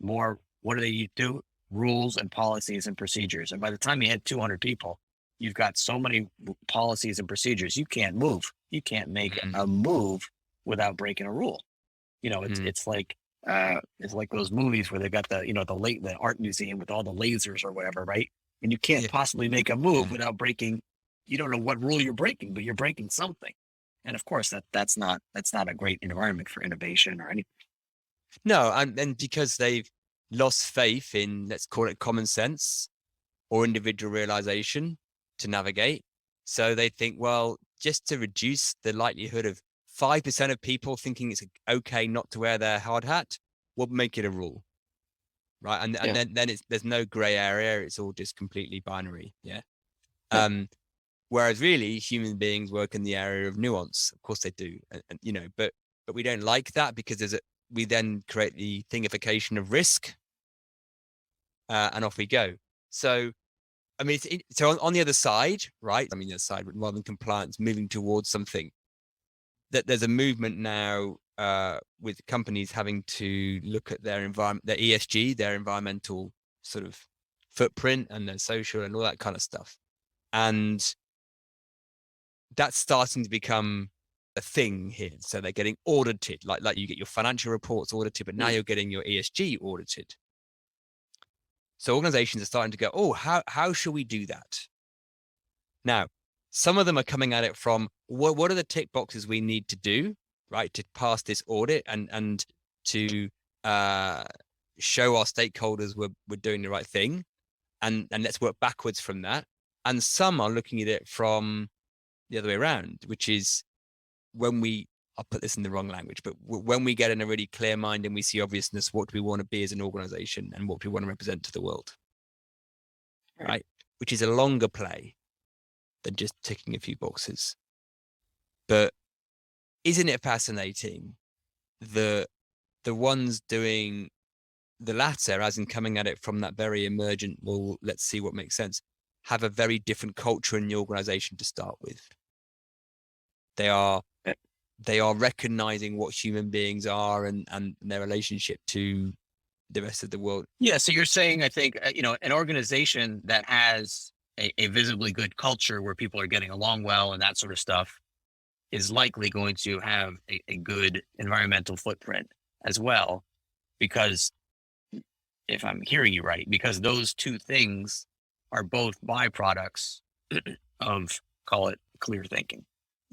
what do they do? Rules and policies and procedures. And by the time you hit 200 people, you've got so many policies and procedures, you can't move. You can't make a move without breaking a rule. It's like those movies where they've got the art museum with all the lasers or whatever, right? And you can't possibly make a move without breaking. You don't know what rule you're breaking, but you're breaking something. And of course, that's not a great environment for innovation or anything. No, and because they've lost faith in, let's call it, common sense or individual realization to navigate. So they think, well, just to reduce the likelihood of 5% of people thinking it's okay not to wear their hard hat, we'll make it a rule, right? And then there's no gray area. It's all just completely binary. Yeah. Whereas really human beings work in the area of nuance. Of course they do. And but we don't like that because we then create the thingification of risk, and off we go. So, I mean, so on the other side, right? I mean, the other side, rather than compliance, moving towards something, that there's a movement now with companies having to look at their environment, their ESG, their environmental sort of footprint, and their social and all that kind of stuff. And that's starting to become a thing here. So they're getting audited, like you get your financial reports audited, but now you're getting your ESG audited. So organizations are starting to go, oh, how should we do that? Now, some of them are coming at it from, what are the tick boxes we need to do, right, to pass this audit and to show our stakeholders we're doing the right thing, and let's work backwards from that. And some are looking at it from the other way around, which is I'll put this in the wrong language, but when we get in a really clear mind and we see obviousness, what do we want to be as an organization and what do we want to represent to the world, right? Which is a longer play than just ticking a few boxes. But isn't it fascinating the ones doing the latter, as in coming at it from that very emergent, well, let's see what makes sense, have a very different culture in the organization to start with. They are recognizing what human beings are and their relationship to the rest of the world. Yeah. So you're saying, I think, an organization that has a visibly good culture where people are getting along well and that sort of stuff is likely going to have a good environmental footprint as well, because if I'm hearing you right, because those two things are both byproducts of, call it, clear thinking.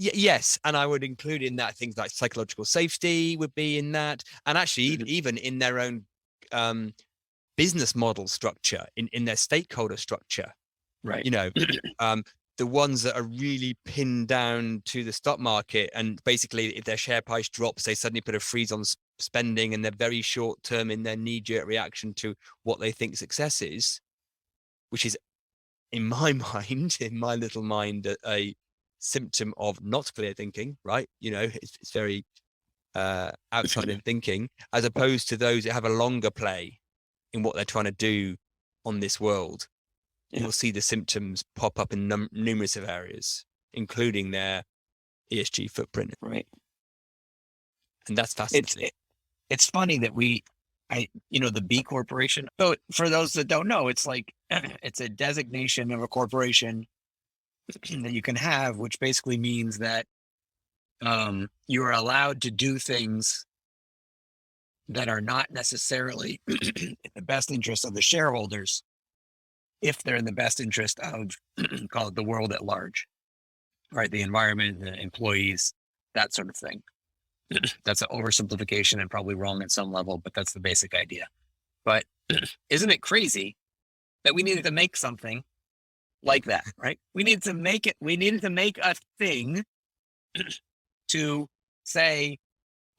Yes, and I would include in that things like psychological safety would be in that, and actually even in their own business model structure, in their stakeholder structure, right? the ones that are really pinned down to the stock market, and basically if their share price drops, they suddenly put a freeze on spending, and they're very short term in their knee-jerk reaction to what they think success is, which is, in my mind, in my little mind, a symptom of not clear thinking, right? It's very outside in thinking, as opposed to those that have a longer play in what they're trying to do on this world. Yeah. You'll see the symptoms pop up in numerous of areas, including their ESG footprint. Right. And that's fascinating. It's funny that the B Corporation. So for those that don't know, it's like it's a designation of a corporation that you can have, which basically means that you are allowed to do things that are not necessarily in the best interest of the shareholders, if they're in the best interest of, call it, the world at large, right? The environment, the employees, that sort of thing. That's an oversimplification and probably wrong at some level, but that's the basic idea. But isn't it crazy that we needed to make something like that, right? We needed to make a thing to say,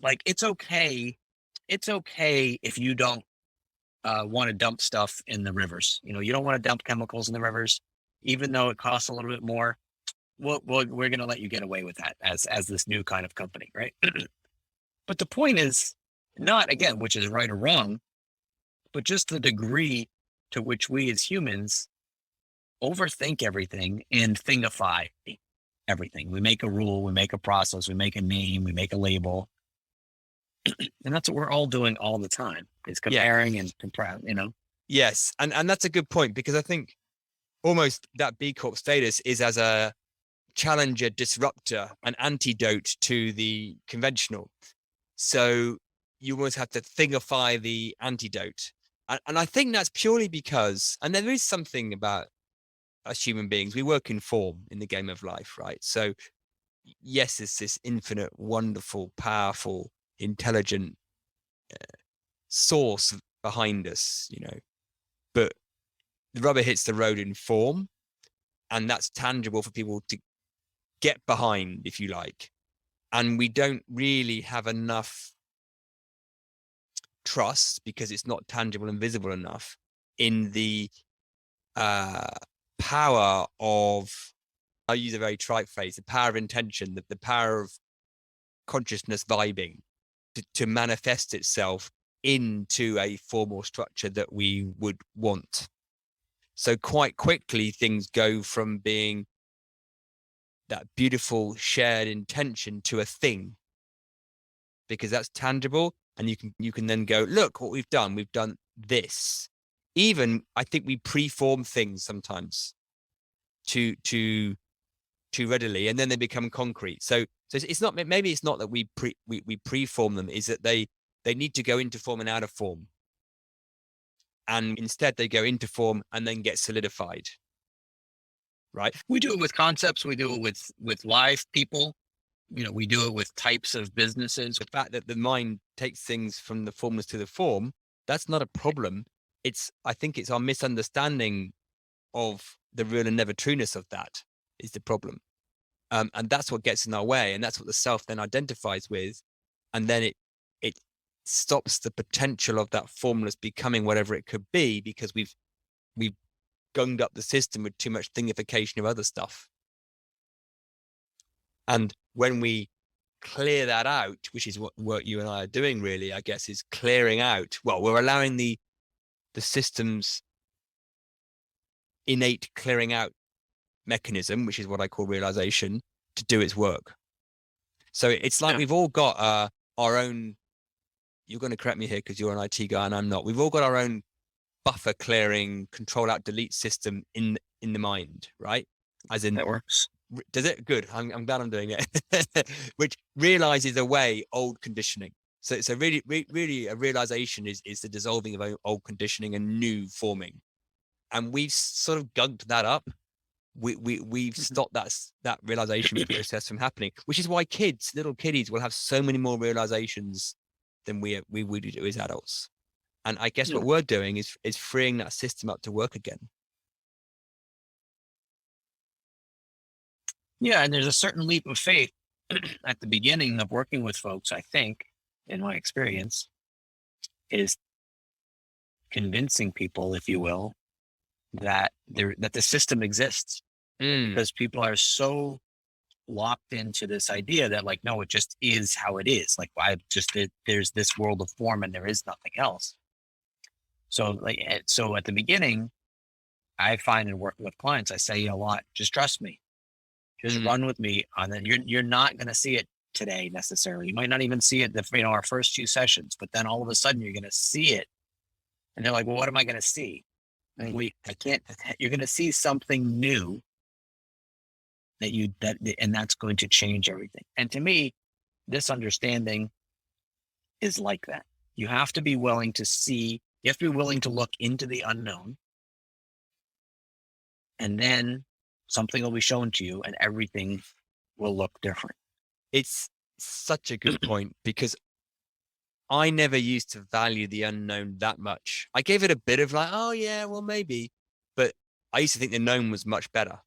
like, it's okay if you don't want to dump stuff in the rivers. You don't want to dump chemicals in the rivers, even though it costs a little bit more. We're going to let you get away with that as this new kind of company, right? But the point is not, again, which is right or wrong, but just the degree to which we as humans overthink everything and thingify everything. We make a rule, we make a process, we make a name, we make a label. And that's what we're all doing all the time, is comparing and comparing, Yes. And that's a good point, because I think almost that B Corp status is as a challenger, disruptor, an antidote to the conventional. So you almost have to thingify the antidote. And I think that's purely because, and there is something about us human beings, we work in form in the game of life, right? So yes, it's this infinite, wonderful, powerful, intelligent source behind us, but the rubber hits the road in form, and that's tangible for people to get behind, if you like. And we don't really have enough trust, because it's not tangible and visible enough, in the power of, I use a very trite phrase, the power of intention, the power of consciousness vibing to manifest itself into a formal structure that we would want. So quite quickly, things go from being that beautiful shared intention to a thing, because that's tangible, and you can then go, look what we've done this. Even I think we preform things sometimes too readily, and then they become concrete. So it's not, maybe it's not that we preform them, is that they need to go into form and out of form, and instead they go into form and then get solidified. Right. We do it with concepts. We do it with live people. We do it with types of businesses. The fact that the mind takes things from the formless to the form, that's not a problem. I think it's our misunderstanding of the real and never trueness of that is the problem. And that's what gets in our way. And that's what the self then identifies with. And then it stops the potential of that formless becoming whatever it could be, because we've gunged up the system with too much thingification of other stuff. And when we clear that out, which is what work you and I are doing, really, I guess, is clearing out. Well, we're allowing the system's innate clearing out mechanism, which is what I call realization, to do its work. So it's like we've all got our own, you're going to correct me here because you're an IT guy and I'm not. We've all got our own buffer clearing, control out delete system in the mind, right? As in, that works. Does it? Good. I'm glad I'm doing it. Which realizes away old conditioning. So really a realization is the dissolving of old conditioning and new forming. And we've sort of gugged that up. We've stopped that realization process from happening, which is why little kiddies will have so many more realizations than we would do as adults. And I guess what we're doing is freeing that system up to work again. Yeah, and there's a certain leap of faith at the beginning of working with folks, I think, in my experience, is convincing people, if you will, that the system exists, because people are so locked into this idea that, like, no, it just is how it is. Like, there's this world of form and there is nothing else. So so at the beginning, I find in working with clients, I say a lot, just trust me, just run with me on it. You're not going to see it today necessarily. You might not even see it our first 2 sessions, but then all of a sudden you're going to see it. And they're like, well, what am I going to see? I can't, you're going to see something new and that's going to change everything. And to me, this understanding is like that. You have to be willing to see, you have to be willing to look into the unknown, and then something will be shown to you and everything will look different. It's such a good point, because I never used to value the unknown that much. I gave it a bit of like, oh yeah, well maybe, but I used to think the known was much better.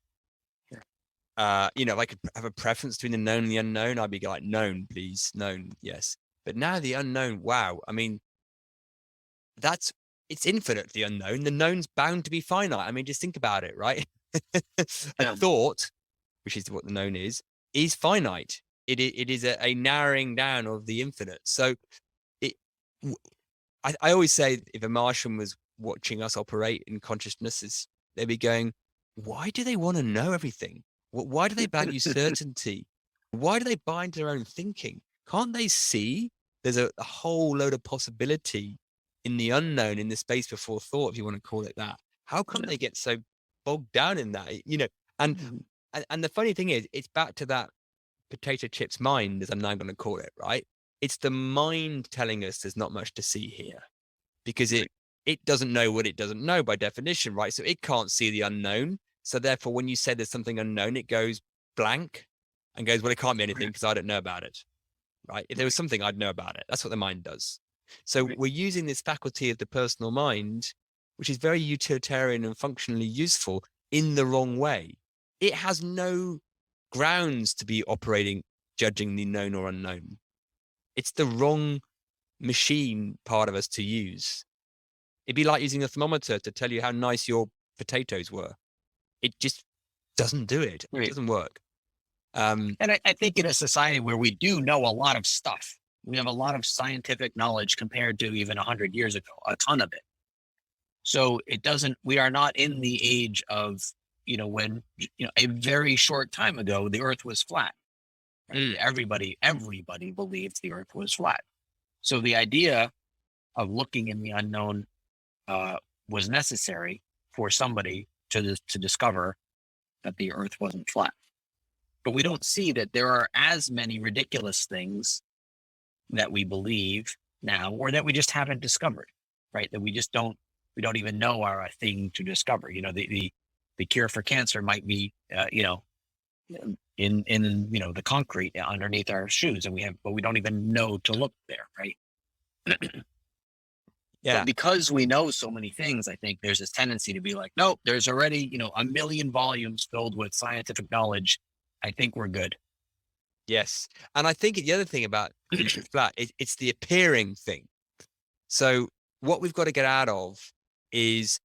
If I could have a preference between the known and the unknown, I'd be like, known, please, known, yes. But now the unknown, wow. I mean, it's infinite, the unknown. The known's bound to be finite. I mean, just think about it, right? A thought, which is what the known is finite. It is a narrowing down of the infinite. So I always say, if a Martian was watching us operate in consciousness, they'd be going, why do they want to know everything? Why do they value certainty? Why do they buy into their own thinking? Can't they see there's a whole load of possibility in the unknown, in the space before thought, if you want to call it that? How come they get so bogged down in that? And the funny thing is, it's back to that potato chips mind, as I'm now going to call it, right? It's the mind telling us there's not much to see here, because it doesn't know what it doesn't know by definition, right? So it can't see the unknown. So therefore, when you say there's something unknown, it goes blank and goes, well, it can't be anything because I don't know about it, right? If there was something, I'd know about it. That's what the mind does. So we're using this faculty of the personal mind, which is very utilitarian and functionally useful, in the wrong way. It has no grounds to be operating, judging the known or unknown. It's the wrong machine part of us to use. It'd be like using a thermometer to tell you how nice your potatoes were. It just doesn't do it. It doesn't work. And I think in a society where we do know a lot of stuff, we have a lot of scientific knowledge compared to even 100 years ago, a ton of it. So we are not in the age of, when, a very short time ago, the earth was flat. Right? Everybody believed the earth was flat. So the idea of looking in the unknown was necessary for somebody to discover that the earth wasn't flat. But we don't see that there are as many ridiculous things that we believe now, or that we just haven't discovered, right? That we don't even know are a thing to discover. The cure for cancer might be, in the concrete underneath our shoes, but we don't even know to look there, right? Yeah. But because we know so many things, I think there's this tendency to be like, nope, there's already, a million volumes filled with scientific knowledge. I think we're good. Yes. And I think the other thing about flat, it's the appearing thing. So what we've got to get out of is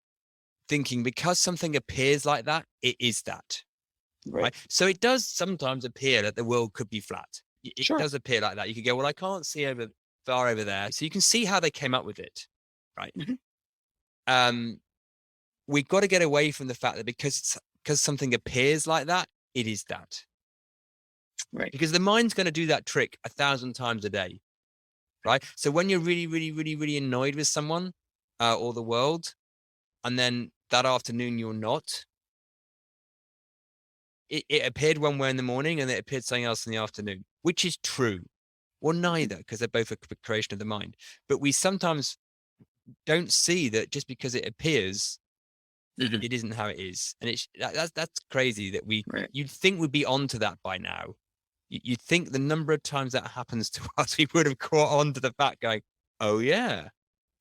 thinking, because something appears like that, it is that. Right. So it does sometimes appear that the world could be flat. It does appear like that. You could go, well, I can't see far over there. So you can see how they came up with it. Right. We've got to get away from the fact that because something appears like that, it is that. Right. Because the mind's going to do that trick 1,000 times a day. Right. So when you're really, really, really, really annoyed with someone or the world, and then that afternoon you're not, it appeared one way in the morning and it appeared something else in the afternoon, which is true. Well, neither, because they're both a creation of the mind. But we sometimes don't see that just because it appears, it isn't how it is. And that's crazy that you'd think we'd be onto that by now. You'd think the number of times that happens to us, we would have caught on to the fact going, oh yeah,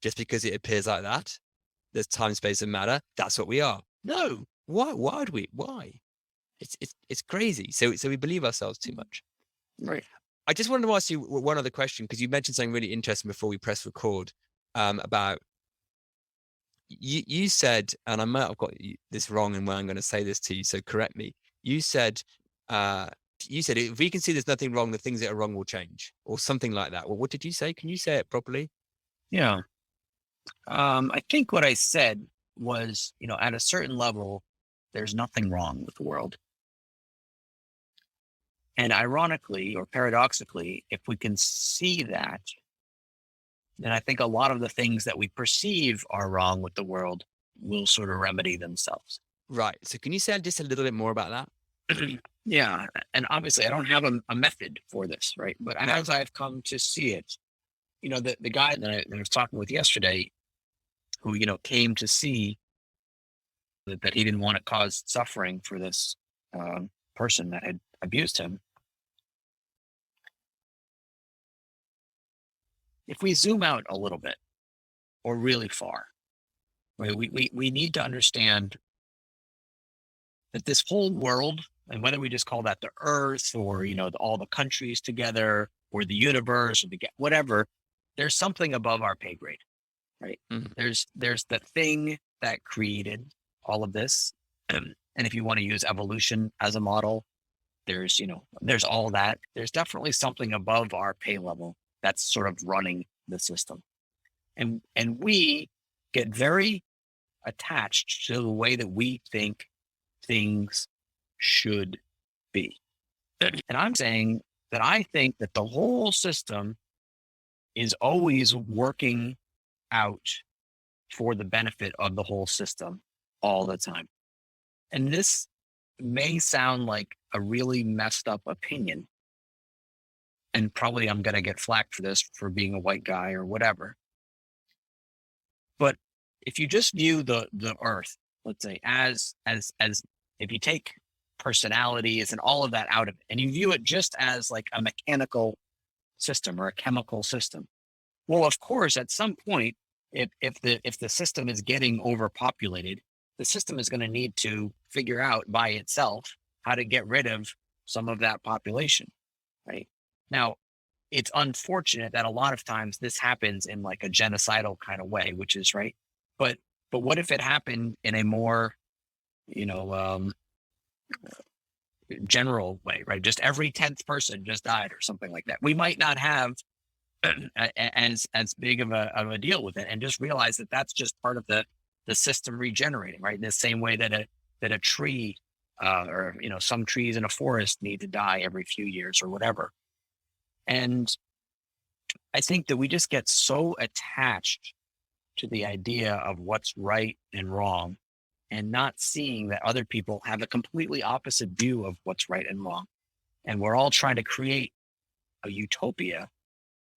just because it appears like that, there's time, space, and matter. That's what we are. No. Why would we? Why? it's crazy. So we believe ourselves too much. Right. I just wanted to ask you one other question, because you mentioned something really interesting before we press record, about you said, and I might have got this wrong in when I'm going to say this to you, so correct me. You said if we can see there's nothing wrong, the things that are wrong will change, or something like that. Well, what did you say? Can you say it properly? Yeah. I think what I said was, at a certain level, there's nothing wrong with the world. And ironically or paradoxically, if we can see that, then I think a lot of the things that we perceive are wrong with the world will sort of remedy themselves. Right. So can you say just a little bit more about that? Yeah. And obviously, I don't have a method for this, right? But as I've come to see it, the guy that I was talking with yesterday, who, came to see that he didn't want to cause suffering for this person that had abused him. If we zoom out a little bit, or really far, right, we need to understand that this whole world, and whether we just call that the earth, or all the countries together, or the universe, or whatever, there's something above our pay grade, right? Mhm. There's the thing that created all of this, and if you want to use evolution as a model, there's all that. There's definitely something above our pay level that's sort of running the system, and we get very attached to the way that we think things should be. And I'm saying that I think that the whole system is always working out for the benefit of the whole system all the time. And this may sound like a really messed up opinion, and probably I'm going to get flack for this, for being a white guy or whatever. But if you just view the earth, let's say, as if you take personalities and all of that out of it, and you view it just as like a mechanical system or a chemical system, well, of course, at some point, if the system is getting overpopulated, the system is going to need to figure out by itself how to get rid of some of that population, right? Now, it's unfortunate that a lot of times this happens in like a genocidal kind of way, which is right. But what if it happened in a more, general way, right? Just every 10th person just died or something like that. We might not have as big of a deal with it, and just realize that that's just part of the system regenerating, right? In the same way that a tree, or some trees in a forest need to die every few years or whatever. And I think that we just get so attached to the idea of what's right and wrong, and not seeing that other people have a completely opposite view of what's right and wrong. And we're all trying to create a utopia,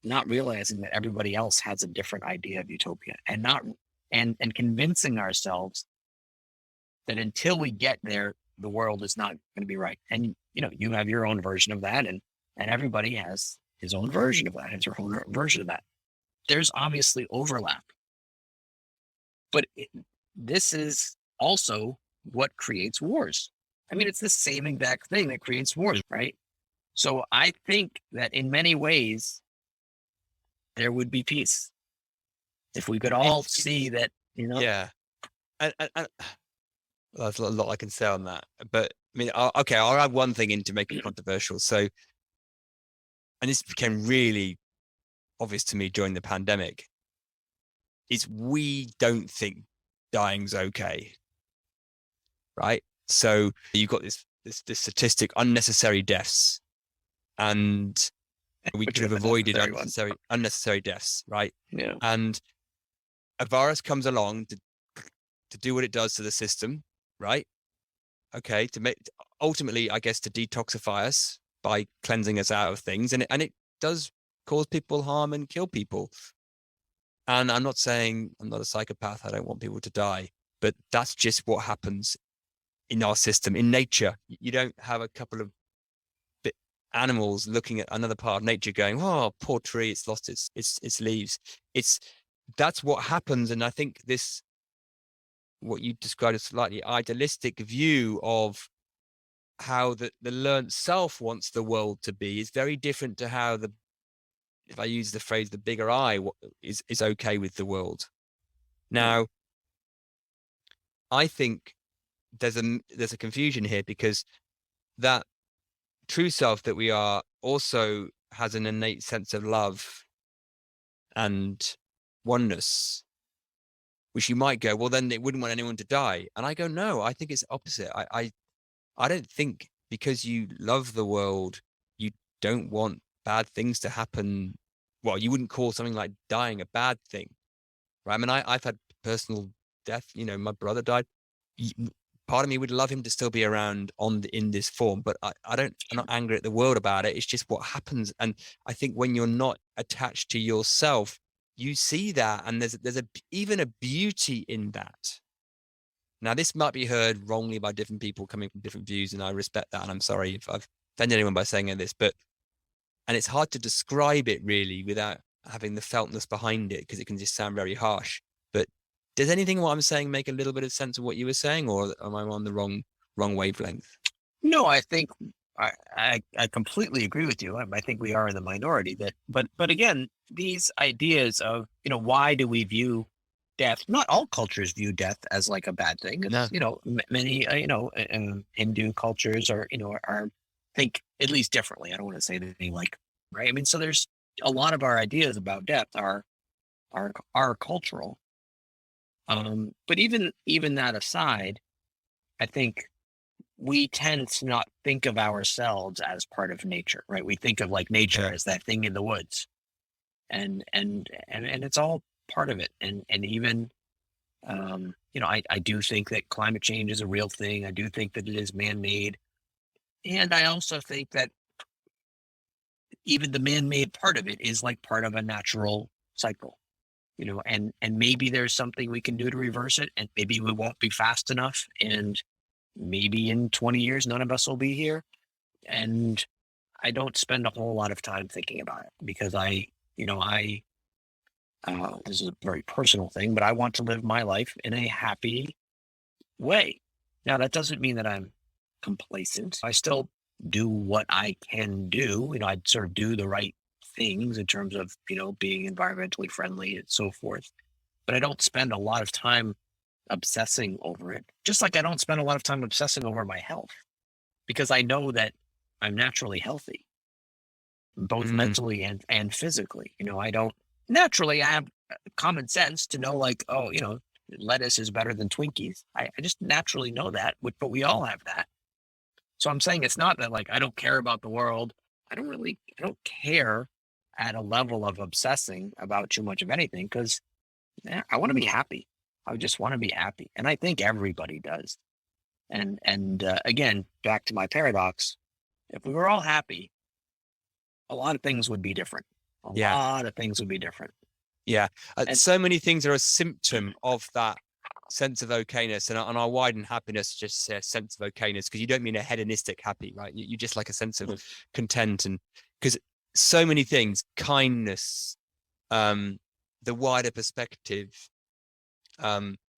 not realizing that everybody else has a different idea of utopia, and and convincing ourselves that until we get there, the world is not going to be right. And you have your own version of that, and everybody has his own version of that, his own version of that. There's obviously overlap, but this is also what creates wars. I mean, it's the same exact thing that creates wars, right? So I think that in many ways, there would be peace if we could all see that, Yeah. And there's a lot I can say on that. But I mean, I'll add one thing in to make it controversial. So, and this became really obvious to me during the pandemic, is we don't think dying's okay. Right? So you've got this statistic, unnecessary deaths, and we could have avoided unnecessary deaths, right? Yeah. And a virus comes along to do what it does to the system, right? Okay, ultimately, I guess, to detoxify us by cleansing us out of things, and it does cause people harm and kill people. And I'm not saying I'm not a psychopath. I don't want people to die, but that's just what happens in our system, in nature. You don't have a couple of animals looking at another part of nature going, oh, poor tree, it's lost its leaves. That's what happens. And I think what you described as slightly idealistic view of how the learned self wants the world to be is very different to how if I use the phrase, the bigger I is okay with the world. Now, I think there's a confusion here, because that true self that we are also has an innate sense of love and oneness, which you might go, well, then it wouldn't want anyone to die. And I go, no, I think it's opposite. I don't think because you love the world, you don't want bad things to happen. Well, you wouldn't call something like dying a bad thing, right? I mean, I've had personal death. My brother died. Part of me would love him to still be around in this form, but I'm not angry at the world about it. It's just what happens. And I think when you're not attached to yourself, you see that, and there's even a beauty in that. Now, this might be heard wrongly by different people coming from different views, and I respect that. And I'm sorry if I've offended anyone by saying this, and it's hard to describe it really without having the feltness behind it, because it can just sound very harsh. But does anything what I'm saying make a little bit of sense of what you were saying, or am I on the wrong wavelength? No, I think I completely agree with you. I think we are in the minority but again, these ideas of, why do we view death? Not all cultures view death as like a bad thing. No. Many, Hindu cultures are think at least differently. I don't want to say that they right. I mean, so there's a lot of our ideas about death are cultural. But even that aside, I think we tend to not think of ourselves as part of nature, right? We think of like nature as that thing in the woods, and it's all part of it. And even, I do think that climate change is a real thing. I do think that it is man-made. And I also think that even the man-made part of it is like part of a natural cycle, and maybe there's something we can do to reverse it, and maybe we won't be fast enough, and maybe in 20 years, none of us will be here. And I don't spend a whole lot of time thinking about it, because this is a very personal thing, but I want to live my life in a happy way. Now, that doesn't mean that I'm complacent. I still do what I can do. I sort of do the right things in terms of, being environmentally friendly and so forth. But I don't spend a lot of time obsessing over it. Just like I don't spend a lot of time obsessing over my health, because I know that I'm naturally healthy, both mentally and physically. I don't naturally, I have common sense to know, like, oh, lettuce is better than Twinkies. I just naturally know that, but we all have that. So I'm saying it's not that like I don't care about the world. I don't care at a level of obsessing about too much of anything, because I want to be happy. I just want to be happy. And I think everybody does. And again, back to my paradox, if we were all happy, a lot of things would be different. A lot of things would be different. Yeah. So many things are a symptom of that sense of okayness, and I'll widen happiness, just say a sense of okayness, because you don't mean a hedonistic happy, right? You just like a sense of content, and because so many things, kindness, the wider perspective,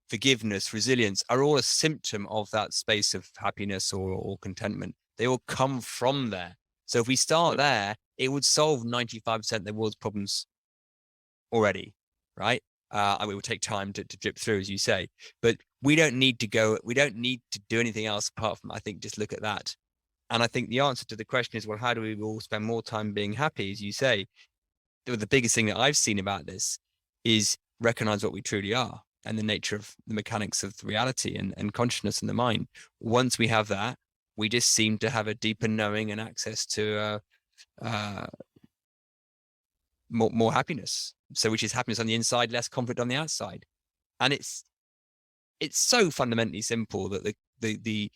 forgiveness, resilience, are all a symptom of that space of happiness or contentment. They all come from there. So if we start there, it would solve 95% of the world's problems already, right? And it will take time to drip through, as you say, but we don't need to do anything else apart from, I think, just look at that. And I think the answer to the question is, well, how do we all spend more time being happy? As you say, the biggest thing that I've seen about this is recognize what we truly are and the nature of the mechanics of reality and consciousness in the mind. Once we have that, we just seem to have a deeper knowing and access to more happiness. So, which is happiness on the inside, less conflict on the outside. And it's so fundamentally simple that the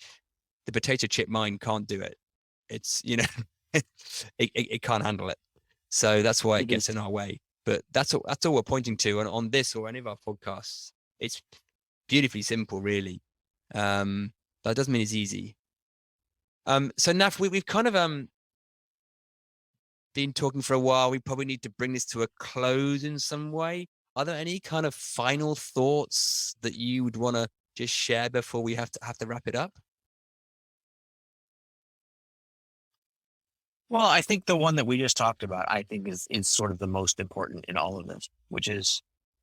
potato chip mind can't do it. It's, it can't handle it. So that's why it gets in our way. But that's all we're pointing to on this or any of our podcasts. It's beautifully simple, really. That doesn't mean it's easy. So Naf, we've kind of been talking for a while. We probably need to bring this to a close in some way. Are there any kind of final thoughts that you would want to just share before we have to wrap it up? Well, I think the one that we just talked about, I think is sort of the most important in all of this, which is,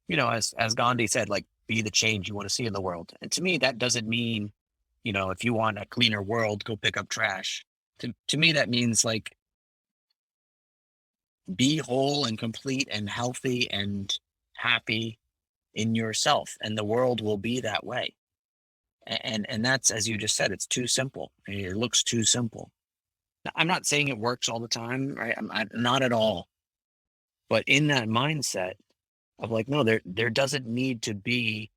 as Gandhi said, like, be the change you want to see in the world. And to me, that doesn't mean, if you want a cleaner world, go pick up trash. To me, that means like be whole and complete and healthy and happy in yourself, and the world will be that way. And that's, as you just said, it's too simple. It looks too simple. Now, I'm not saying it works all the time, right? Not at all. But in that mindset of like, no, there doesn't need to be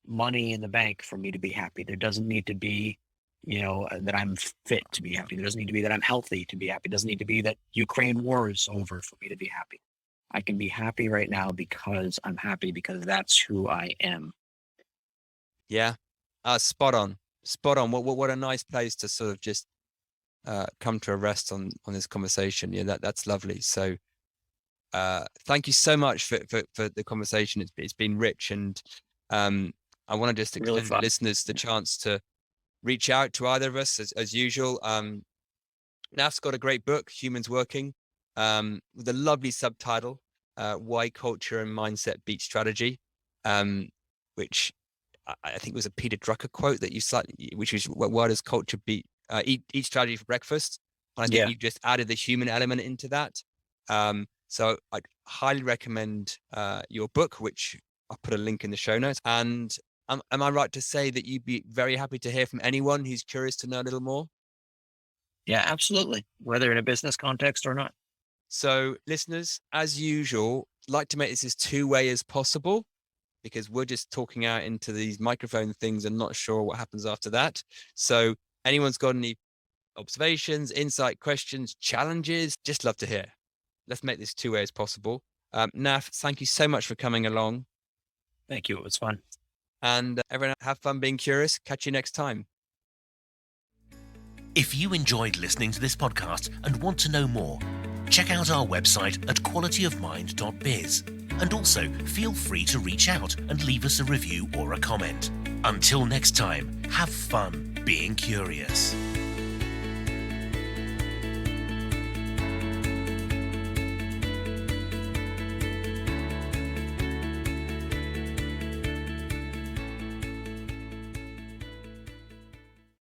money in the bank for me to be happy. There doesn't need to be, that I'm fit to be happy. There doesn't need to be that I'm healthy to be happy. It doesn't need to be that Ukraine war is over for me to be happy. I can be happy right now because I'm happy, because that's who I am. Yeah. Spot on. Spot on. What a nice place to sort of just come to a rest on this conversation. Yeah, that's lovely. So thank you so much for the conversation. It's been rich, and I want to just extend Really the listeners the chance to reach out to either of us as usual. Naf's got a great book, Humans Working, with a lovely subtitle, Why Culture and Mindset Beat Strategy, which I think was a Peter Drucker quote that which was, why does culture eat strategy for breakfast? And I think you just added the human element into that. So I'd highly recommend your book, which I'll put a link in the show notes. And am I right to say that you'd be very happy to hear from anyone who's curious to know a little more? Yeah, absolutely. Whether in a business context or not. So listeners, as usual, like to make this as two-way as possible, because we're just talking out into these microphone things and not sure what happens after that. So anyone's got any observations, insight, questions, challenges, just love to hear. Let's make this two-way as possible. Naf, thank you so much for coming along. Thank you. It was fun. And everyone, have fun being curious. Catch you next time. If you enjoyed listening to this podcast and want to know more, check out our website at qualityofmind.biz. And also feel free to reach out and leave us a review or a comment. Until next time, have fun being curious.